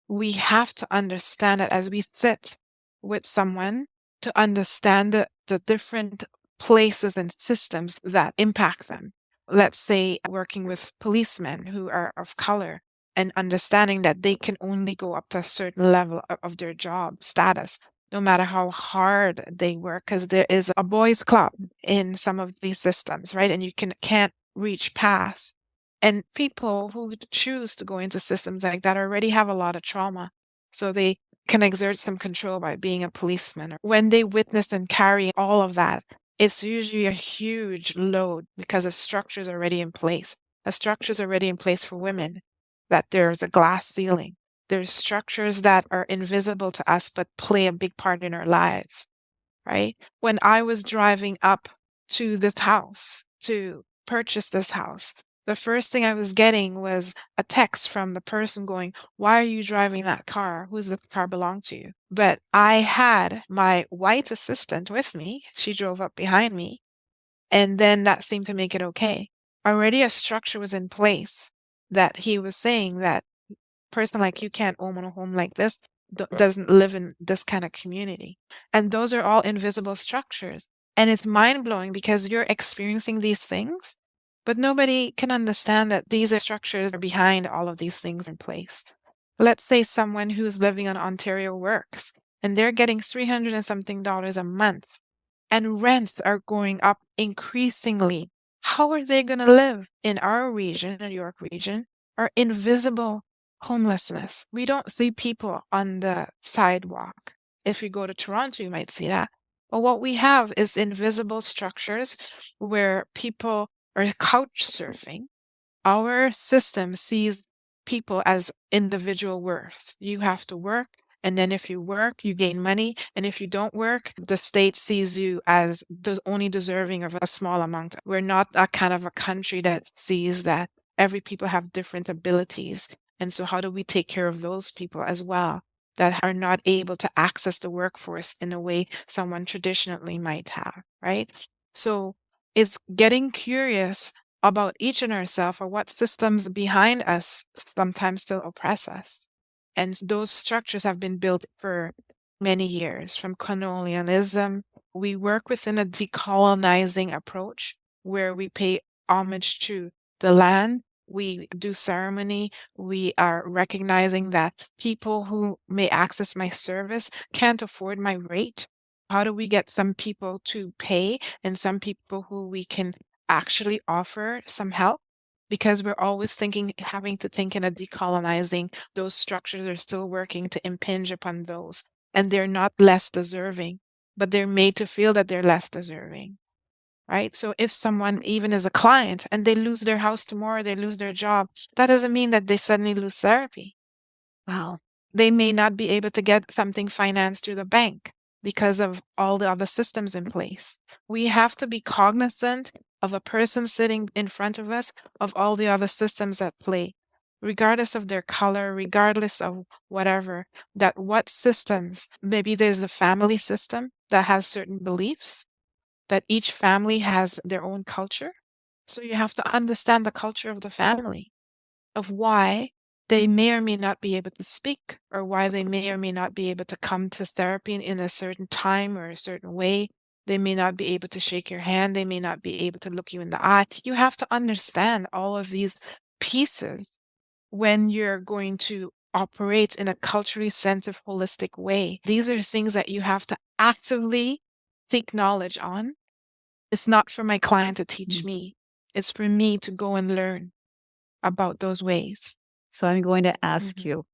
We have to understand it as we sit with someone to understand the different places and systems that impact them. Let's say working with policemen who are of color. and understanding that they can only go up to a certain level of their job status, no matter how hard they work, because there is a boys' club in some of these systems, right? And you can't reach past. And people who choose to go into systems like that already have a lot of trauma. So they can exert some control by being a policeman. When they witness and carry all of that, it's usually a huge load because the structure is already in place. The structure is already in place for women, that there's a glass ceiling. There's structures that are invisible to us but play a big part in our lives, right? When I was driving up to this house to purchase this house, the first thing I was getting was a text from the person going, "Why are you driving that car? Who's the car belong to?" But I had my white assistant with me. She drove up behind me. And then that seemed to make it okay. Already a structure was in place that he was saying that person like you can't own a home like this, doesn't live in this kind of community. And those are all invisible structures. And it's mind blowing because you're experiencing these things, but nobody can understand that these are structures are behind all of these things in place. Let's say someone who's living on Ontario works and they're getting 300 and something dollars a month and rents are going up increasingly. How are they going to live in our region, New York region, or invisible homelessness? We don't see people on the sidewalk. If you go to Toronto, you might see that. But what we have is invisible structures where people are couch surfing. Our system sees people as individual worth. You have to work, and then if you work, you gain money. And if you don't work, the state sees you as only deserving of a small amount. We're not that kind of a country that sees that every people have different abilities. And so how do we take care of those people as well that are not able to access the workforce in a way someone traditionally might have, right? So it's getting curious about each in ourselves or what systems behind us sometimes still oppress us. And those structures have been built for many years from colonialism. We work within a decolonizing approach where we pay homage to the land. We do ceremony. We are recognizing that people who may access my service can't afford my rate. How do we get some people to pay and some people who we can actually offer some help? Because we're always thinking, having to think in a decolonizing, those structures are still working to impinge upon those, and they're not less deserving, but they're made to feel that they're less deserving, right? So if someone even is a client and they lose their house tomorrow, they lose their job, that doesn't mean that they suddenly lose therapy. Wow. They may not be able to get something financed through the bank because of all the other systems in place. We have to be cognizant of a person sitting in front of us, of all the other systems at play, regardless of their color, regardless of whatever, that what systems, maybe there's a family system that has certain beliefs, that each family has their own culture. So you have to understand the culture of the family, of why they may or may not be able to speak, or why they may or may not be able to come to therapy in a certain time or a certain way. They may not be able to shake your hand. They may not be able to look you in the eye. You have to understand all of these pieces when you're going to operate in a culturally sensitive, holistic way. These are things that you have to actively seek knowledge on. It's not for my client to teach Mm. me. It's for me to go and learn about those ways. So I'm going to ask Mhm. you,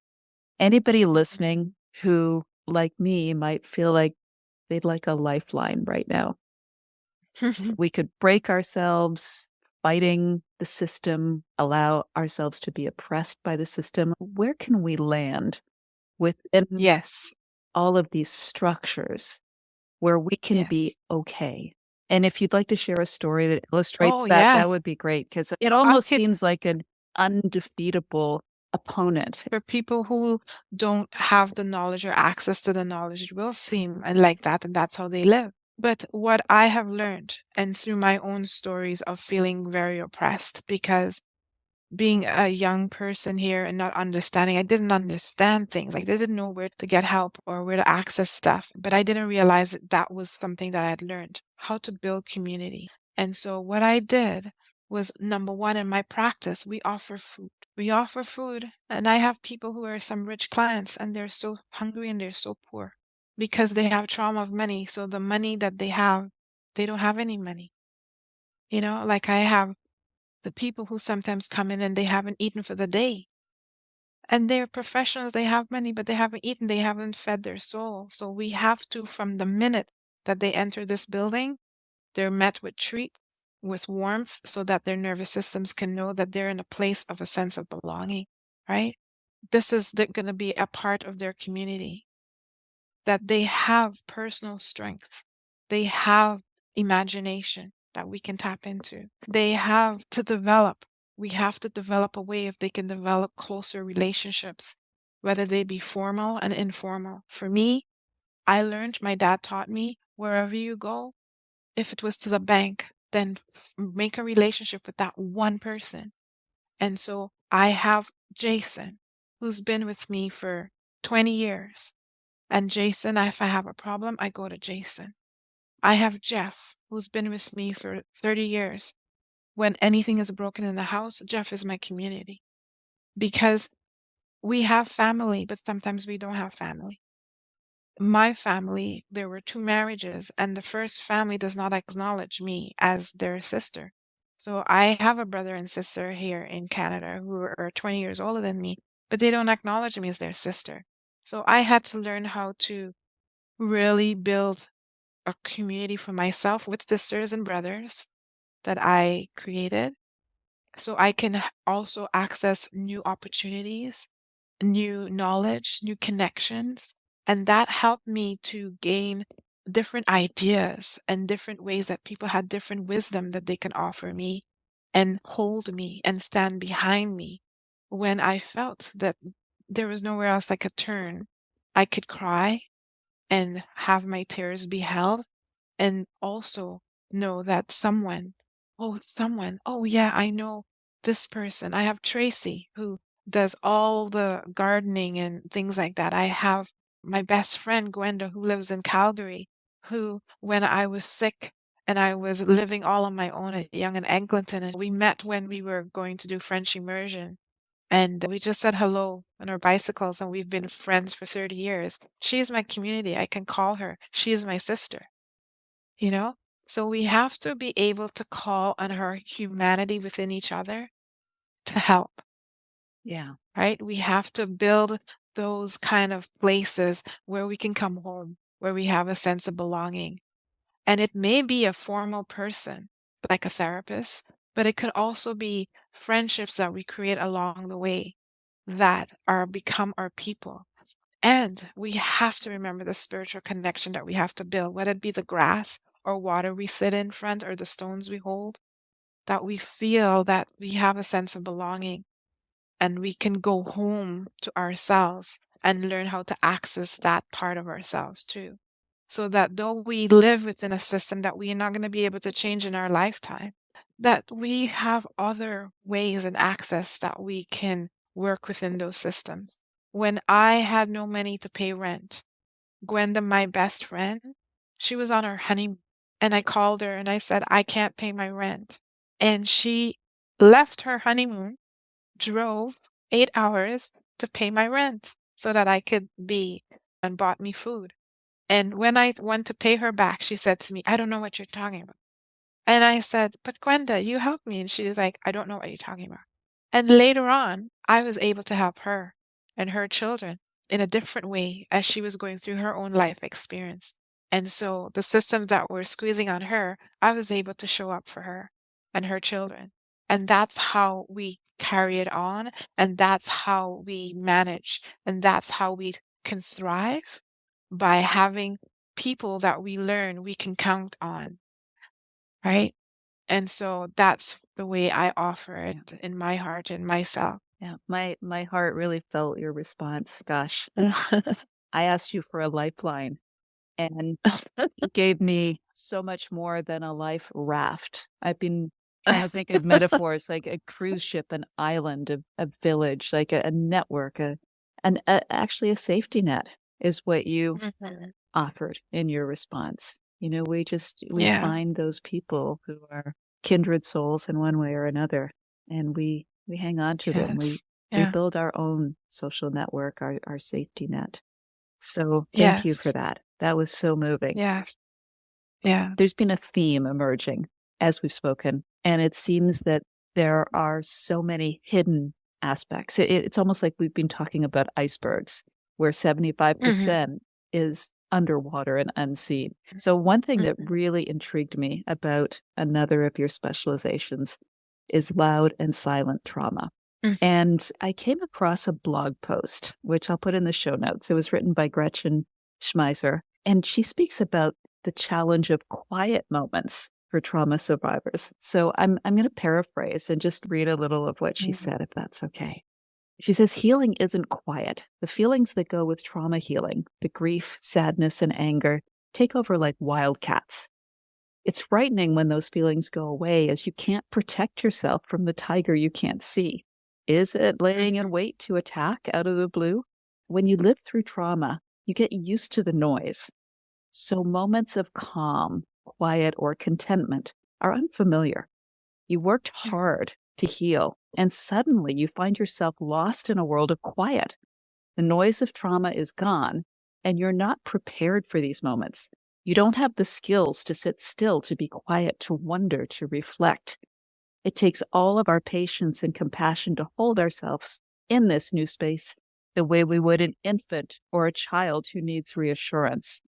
anybody listening who, like me, might feel like they'd like a lifeline right now. We could break ourselves fighting the system, allow ourselves to be oppressed by the system. Where can we land within Yes, all of these structures where we can be yes. okay? And if you'd like to share a story that illustrates Oh, that, yeah. that would be great because it I almost could, seems like an undefeatable opponent. for people who don't have the knowledge or access to the knowledge, it will seem like that, and that's how they live. But what I have learned, and through my own stories of feeling very oppressed, because being a young person here and not understanding, I didn't understand things. Like, I didn't know where to get help or where to access stuff, but I didn't realize that that was something that I had learned, how to build community. And so what I did was number one in my practice. We offer food. We offer food. And I have people who are some rich clients and they're so hungry and they're so poor because they have trauma of money. So the money that they have, they don't have any money. Like I have the people who sometimes come in and they haven't eaten for the day. And they're professionals, they have money, but they haven't eaten, they haven't fed their soul. So we have to, from the minute that they enter this building, they're met with treat, with warmth, so that their nervous systems can know that they're in a place of a sense of belonging, right? This is going to be a part of their community, that they have personal strength. They have imagination that we can tap into. They have to develop. We have to develop a way if they can develop closer relationships, whether they be formal and informal. For me, I learned, my dad taught me, wherever you go, if it was to the bank, then make a relationship with that one person. And so I have Jason, who's been with me for 20 years. And Jason, if I have a problem, I go to Jason. I have Jeff, who's been with me for 30 years. When anything is broken in the house, Jeff is my community. Because we have family, but sometimes we don't have family. My family, there were 2 marriages, and the first family does not acknowledge me as their sister. So I have a brother and sister here in Canada who are 20 years older than me, but they don't acknowledge me as their sister. So I had to learn how to really build a community for myself with sisters and brothers that I created so I can also access new opportunities, new knowledge, new connections. And that helped me to gain different ideas and different ways that people had different wisdom that they can offer me and hold me and stand behind me when I felt that there was nowhere else I could turn. I could cry and have my tears be held and also know that someone, oh yeah, I know this person. I have Tracy who does all the gardening and things like that. I have my best friend Gwenda who lives in Calgary, who when I was sick and I was living all on my own at Young and Eglinton, and we met when we were going to do French immersion. And we just said hello on our bicycles, and we've been friends for 30 years. She's my community. I can call her. She is my sister you know? So we have to be able to call on our humanity within each other to help, Yeah. right? We have to build those kind of places where we can come home, where we have a sense of belonging. And it may be a formal person, like a therapist, but it could also be friendships that we create along the way that are become our people. And we have to remember the spiritual connection that we have to build, whether it be the grass or water we sit in front or the stones we hold, that we feel that we have a sense of belonging and we can go home to ourselves and learn how to access that part of ourselves too. So that though we live within a system that we are not going to be able to change in our lifetime, that we have other ways and access that we can work within those systems. When I had no money to pay rent, Gwenda, my best friend, she was on her honeymoon. And I called her and I said, I can't pay my rent. And she left her honeymoon, drove 8 hours to pay my rent so that I could be and bought me food. And when I went to pay her back, she said to me, I don't know what you're talking about. And I said, but Gwenda, you helped me. And she's like, I don't know what you're talking about. And later on, I was able to help her and her children in a different way as she was going through her own life experience. And so the systems that were squeezing on her, I was able to show up for her and her children. And that's how we carry it on. And that's how we manage. And that's how we can thrive by having people that we learn we can count on, right? And so that's the way I offer Yeah. it in my heart and myself. Yeah. My heart really felt your response. Gosh, I asked you for a lifeline, and you gave me so much more than a life raft. I've been trying to think of metaphors like a cruise ship, an island, a village, like a network, actually a safety net is what you Mhm. offered in your response. We Yeah. find those people who are kindred souls in one way or another, and we hang on to them. Yes. We Yeah. build our own social network, our safety net. So thank you for Yes. that. That was so moving. Yes. Yeah. There's been a theme emerging as we've spoken, and it seems that there are so many hidden aspects. It's almost like we've been talking about icebergs, where Hmm. 75% is underwater and unseen. So, one thing that Hmm. really intrigued me about another of your specializations is loud and silent trauma. And I came across a blog post, which I'll put in the show notes. It was written by Gretchen Schmeiser, and she speaks about the challenge of quiet moments for trauma survivors. So I'm going to paraphrase and just read a little of what she Hmm. said, if that's okay. She says, healing isn't quiet. The feelings that go with trauma healing, the grief, sadness, and anger, take over like wildcats. It's frightening when those feelings go away as you can't protect yourself from the tiger you can't see. Is it laying in wait to attack out of the blue? When you live through trauma, you get used to the noise. So moments of calm, quiet, or contentment are unfamiliar. You worked hard to heal, and suddenly you find yourself lost in a world of quiet. The noise of trauma is gone, and you're not prepared for these moments. You don't have the skills to sit still, to be quiet, to wonder, to reflect. It takes all of our patience and compassion to hold ourselves in this new space the way we would an infant or a child who needs reassurance.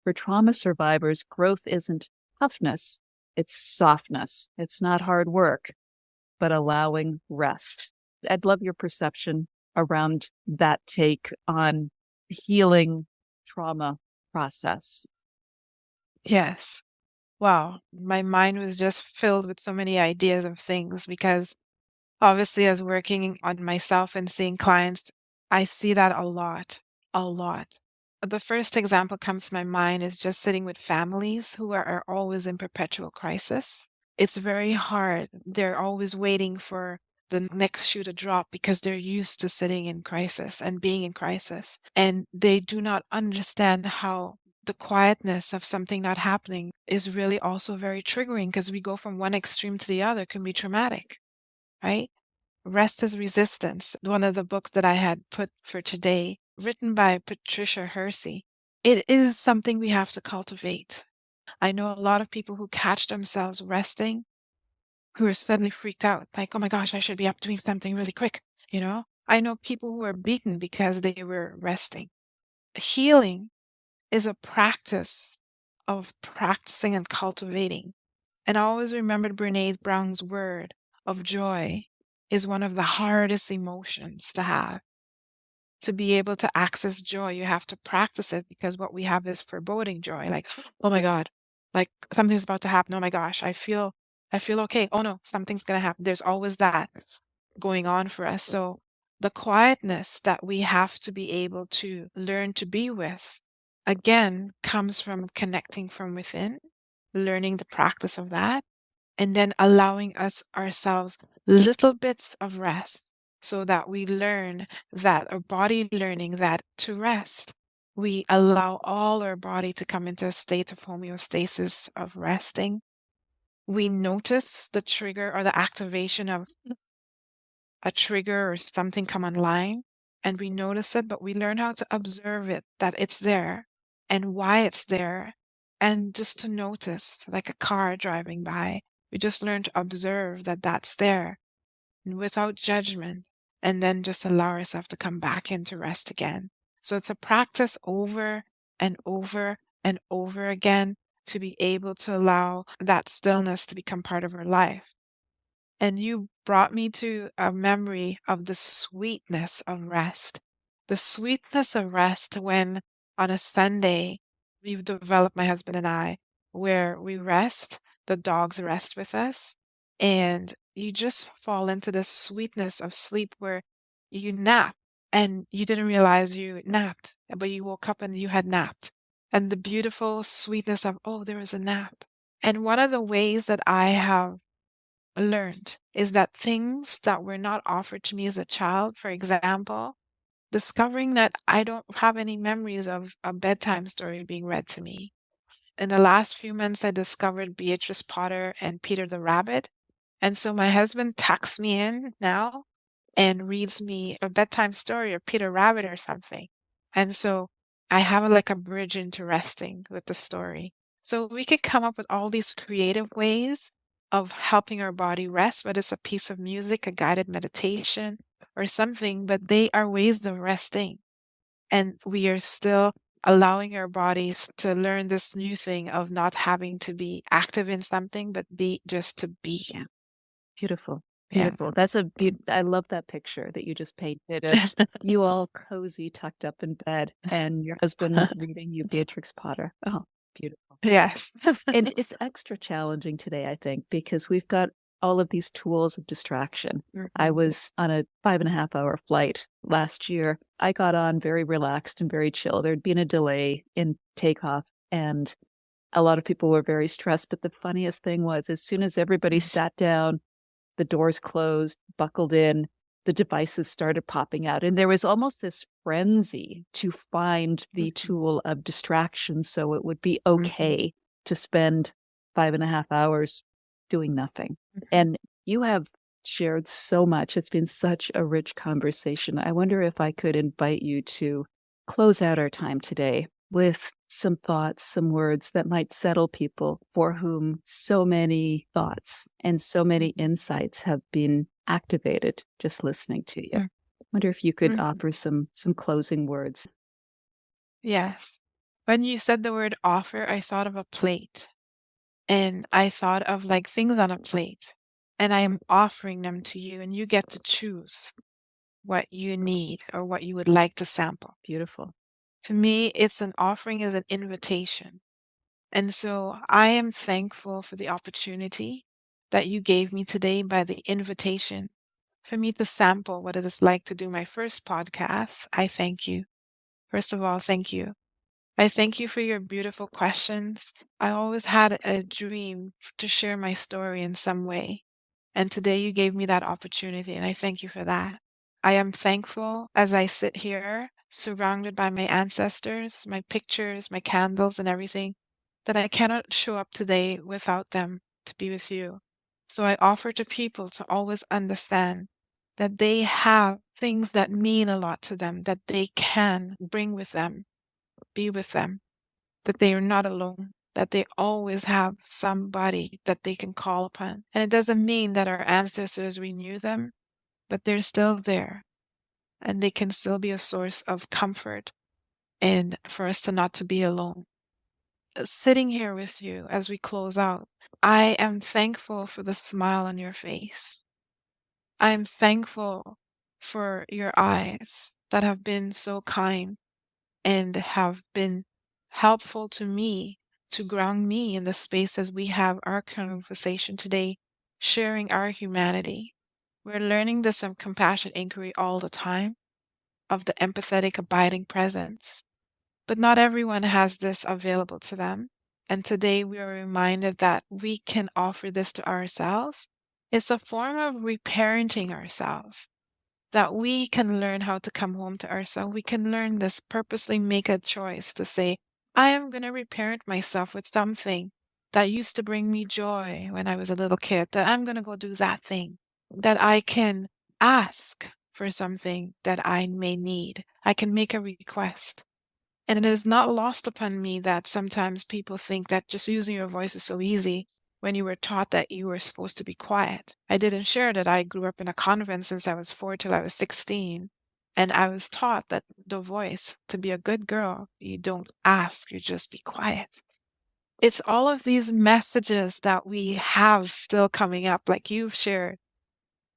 For trauma survivors, growth isn't toughness, it's softness. It's not hard work, but allowing rest. I'd love your perception around that take on the healing trauma process. Yes. Wow. My mind was just filled with so many ideas of things because obviously, as working on myself and seeing clients, I see that a lot, a lot. The first example comes to my mind is just sitting with families who are always in perpetual crisis. It's very hard. They're always waiting for the next shoe to drop because they're used to sitting in crisis and being in crisis. And they do not understand how the quietness of something not happening is really also very triggering because we go from one extreme to the other can be traumatic, right? Rest is Resistance, one of the books that I had put for today, written by Patricia Hersey. It is something we have to cultivate. I know a lot of people who catch themselves resting who are suddenly freaked out, like, oh my gosh, I should be up doing something really quick. I know people who are beaten because they were resting. Healing is a practice of practicing and cultivating. And I always remembered Brene Brown's word of joy is one of the hardest emotions to have. To be able to access joy, you have to practice it because what we have is foreboding joy. Like, oh my God, like something's about to happen. Oh my gosh, I feel okay. Oh no, something's gonna happen. There's always that going on for us. So the quietness that we have to be able to learn to be with, again, comes from connecting from within, learning the practice of that and then allowing us ourselves little bits of rest so that we learn that our body learning that to rest we allow all our body to come into a state of homeostasis of resting. We notice the trigger or the activation of a trigger or something come online and we notice it, but we learn how to observe it, that it's there and why it's there. And just to notice, like a car driving by, we just learn to observe that that's there and without judgment, and then just allow ourselves to come back into rest again. So it's a practice over and over and over again to be able to allow that stillness to become part of our life. And you brought me to a memory of the sweetness of rest. The sweetness of rest when on a Sunday we've developed, my husband and I, where we rest, the dogs rest with us, and you just fall into the sweetness of sleep where you nap and you didn't realize you napped, but you woke up and you had napped. And the beautiful sweetness of, oh, there was a nap. And one of the ways that I have learned is that things that were not offered to me as a child, for example, discovering that I don't have any memories of a bedtime story being read to me. in the last few months, I discovered Beatrice Potter and Peter the Rabbit. And so my husband tucks me in now and reads me a bedtime story of Peter Rabbit or something. And so I have like a bridge into resting with the story. So we could come up with all these creative ways of helping our body rest, whether it's a piece of music, a guided meditation, or something, but they are ways of resting. And we are still allowing our bodies to learn this new thing of not having to be active in something, but be just to be. Yeah. Beautiful. Yeah. Beautiful. That's I love that picture that you just painted of you all cozy, tucked up in bed, and your husband reading you Beatrix Potter. Oh, beautiful. Yes. And it's extra challenging today, I think, because we've got all of these tools of distraction. I was on a 5.5 hour flight last year. I got on very relaxed and very chill. There'd been a delay in takeoff, and a lot of people were very stressed. But the funniest thing was, as soon as everybody sat down, the doors closed, buckled in, the devices started popping out. And there was almost this frenzy to find the tool of distraction so it would be okay to spend 5.5 hours doing nothing. And you have shared so much. It's been such a rich conversation. I wonder if I could invite you to close out our time today with some thoughts, some words that might settle people for whom so many thoughts and so many insights have been activated just listening to you. I wonder if you could offer some closing words. Yes. When you said the word offer, I thought of a plate. And I thought of like things on a plate. And I am offering them to you, and you get to choose what you need or what you would like to sample. Beautiful. To me, it's an offering is an invitation. And so I am thankful for the opportunity that you gave me today by the invitation for me to sample what it is like to do my first podcast. I thank you. First of all, thank you. I thank you for your beautiful questions. I always had a dream to share my story in some way. And today you gave me that opportunity, and I thank you for that. I am thankful as I sit here surrounded by my ancestors, my pictures, my candles, and everything, that I cannot show up today without them to be with you. So I offer to people to always understand that they have things that mean a lot to them, that they can bring with them, be with them, that they are not alone, that they always have somebody that they can call upon. And it doesn't mean that our ancestors renew them, but they're still there and they can still be a source of comfort and for us to not to be alone. Sitting here with you as we close out, I am thankful for the smile on your face. I am thankful for your eyes that have been so kind and have been helpful to me to ground me in the space as we have our conversation today, sharing our humanity. We're learning this from compassion inquiry all the time, of the empathetic abiding presence. But not everyone has this available to them. And today we are reminded that we can offer this to ourselves. It's a form of reparenting ourselves, that we can learn how to come home to ourselves. We can learn this, purposely make a choice to say, I am going to reparent myself with something that used to bring me joy when I was a little kid, that I'm going to go do that thing, that I can ask for something that I may need. I can make a request. And it is not lost upon me that sometimes people think that just using your voice is so easy when you were taught that you were supposed to be quiet. I didn't share that I grew up in a convent since I was 4 till I was 16. And I was taught that the voice, to be a good girl, you don't ask, you just be quiet. It's all of these messages that we have still coming up, like you've shared.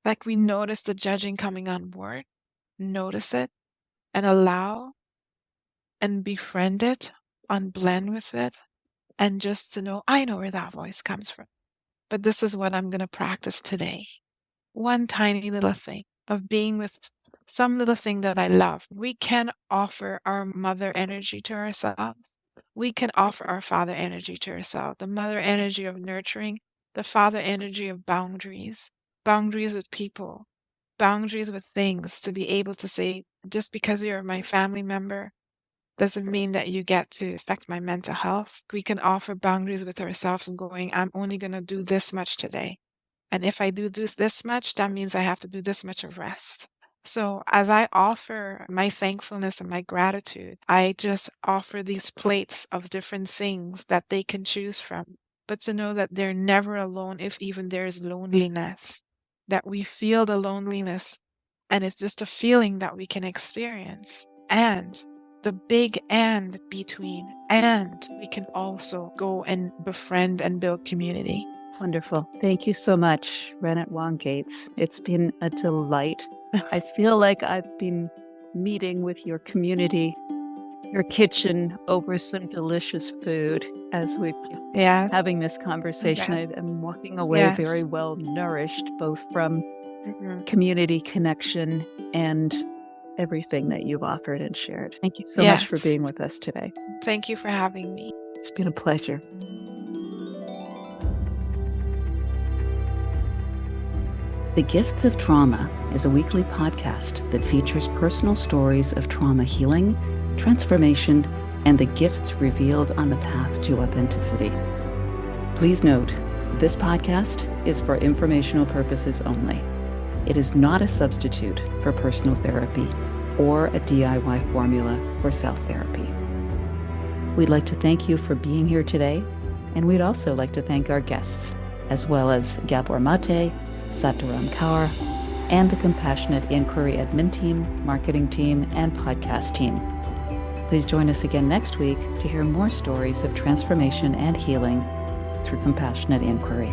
Like we notice the judging coming on board, notice it, and allow and befriend it, unblend with it, and just to know, I know where that voice comes from. But this is what I'm going to practice today. One tiny little thing of being with some little thing that I love. We can offer our mother energy to ourselves. We can offer our father energy to ourselves. The mother energy of nurturing, the father energy of boundaries, boundaries with people, boundaries with things, to be able to say, just because you're my family member, doesn't mean that you get to affect my mental health. We can offer boundaries with ourselves and going, I'm only going to do this much today. And if I do this much, that means I have to do this much of rest. So as I offer my thankfulness and my gratitude, I just offer these plates of different things that they can choose from. But to know that they're never alone if even there's loneliness, that we feel the loneliness and it's just a feeling that we can experience. And the big and between, and we can also go and befriend and build community. Wonderful. Thank you so much, Rennet Wong-Gates. It's been a delight. I feel like I've been meeting with your community, your kitchen, over some delicious food as we've Yeah. having this conversation. Yeah. I'm walking away Yes. very well nourished, both from Mhm. community connection and everything that you've offered and shared. Thank you so much for Yes. being with us today. Thank you for having me. It's been a pleasure. The Gifts of Trauma is a weekly podcast that features personal stories of trauma healing, transformation, and the gifts revealed on the path to authenticity. Please note, this podcast is for informational purposes only. It is not a substitute for personal therapy or a DIY formula for self-therapy. We'd like to thank you for being here today, and we'd also like to thank our guests, as well as Gabor Mate, Sataram Kaur, and the Compassionate Inquiry admin team, marketing team, and podcast team. Please join us again next week to hear more stories of transformation and healing through Compassionate Inquiry.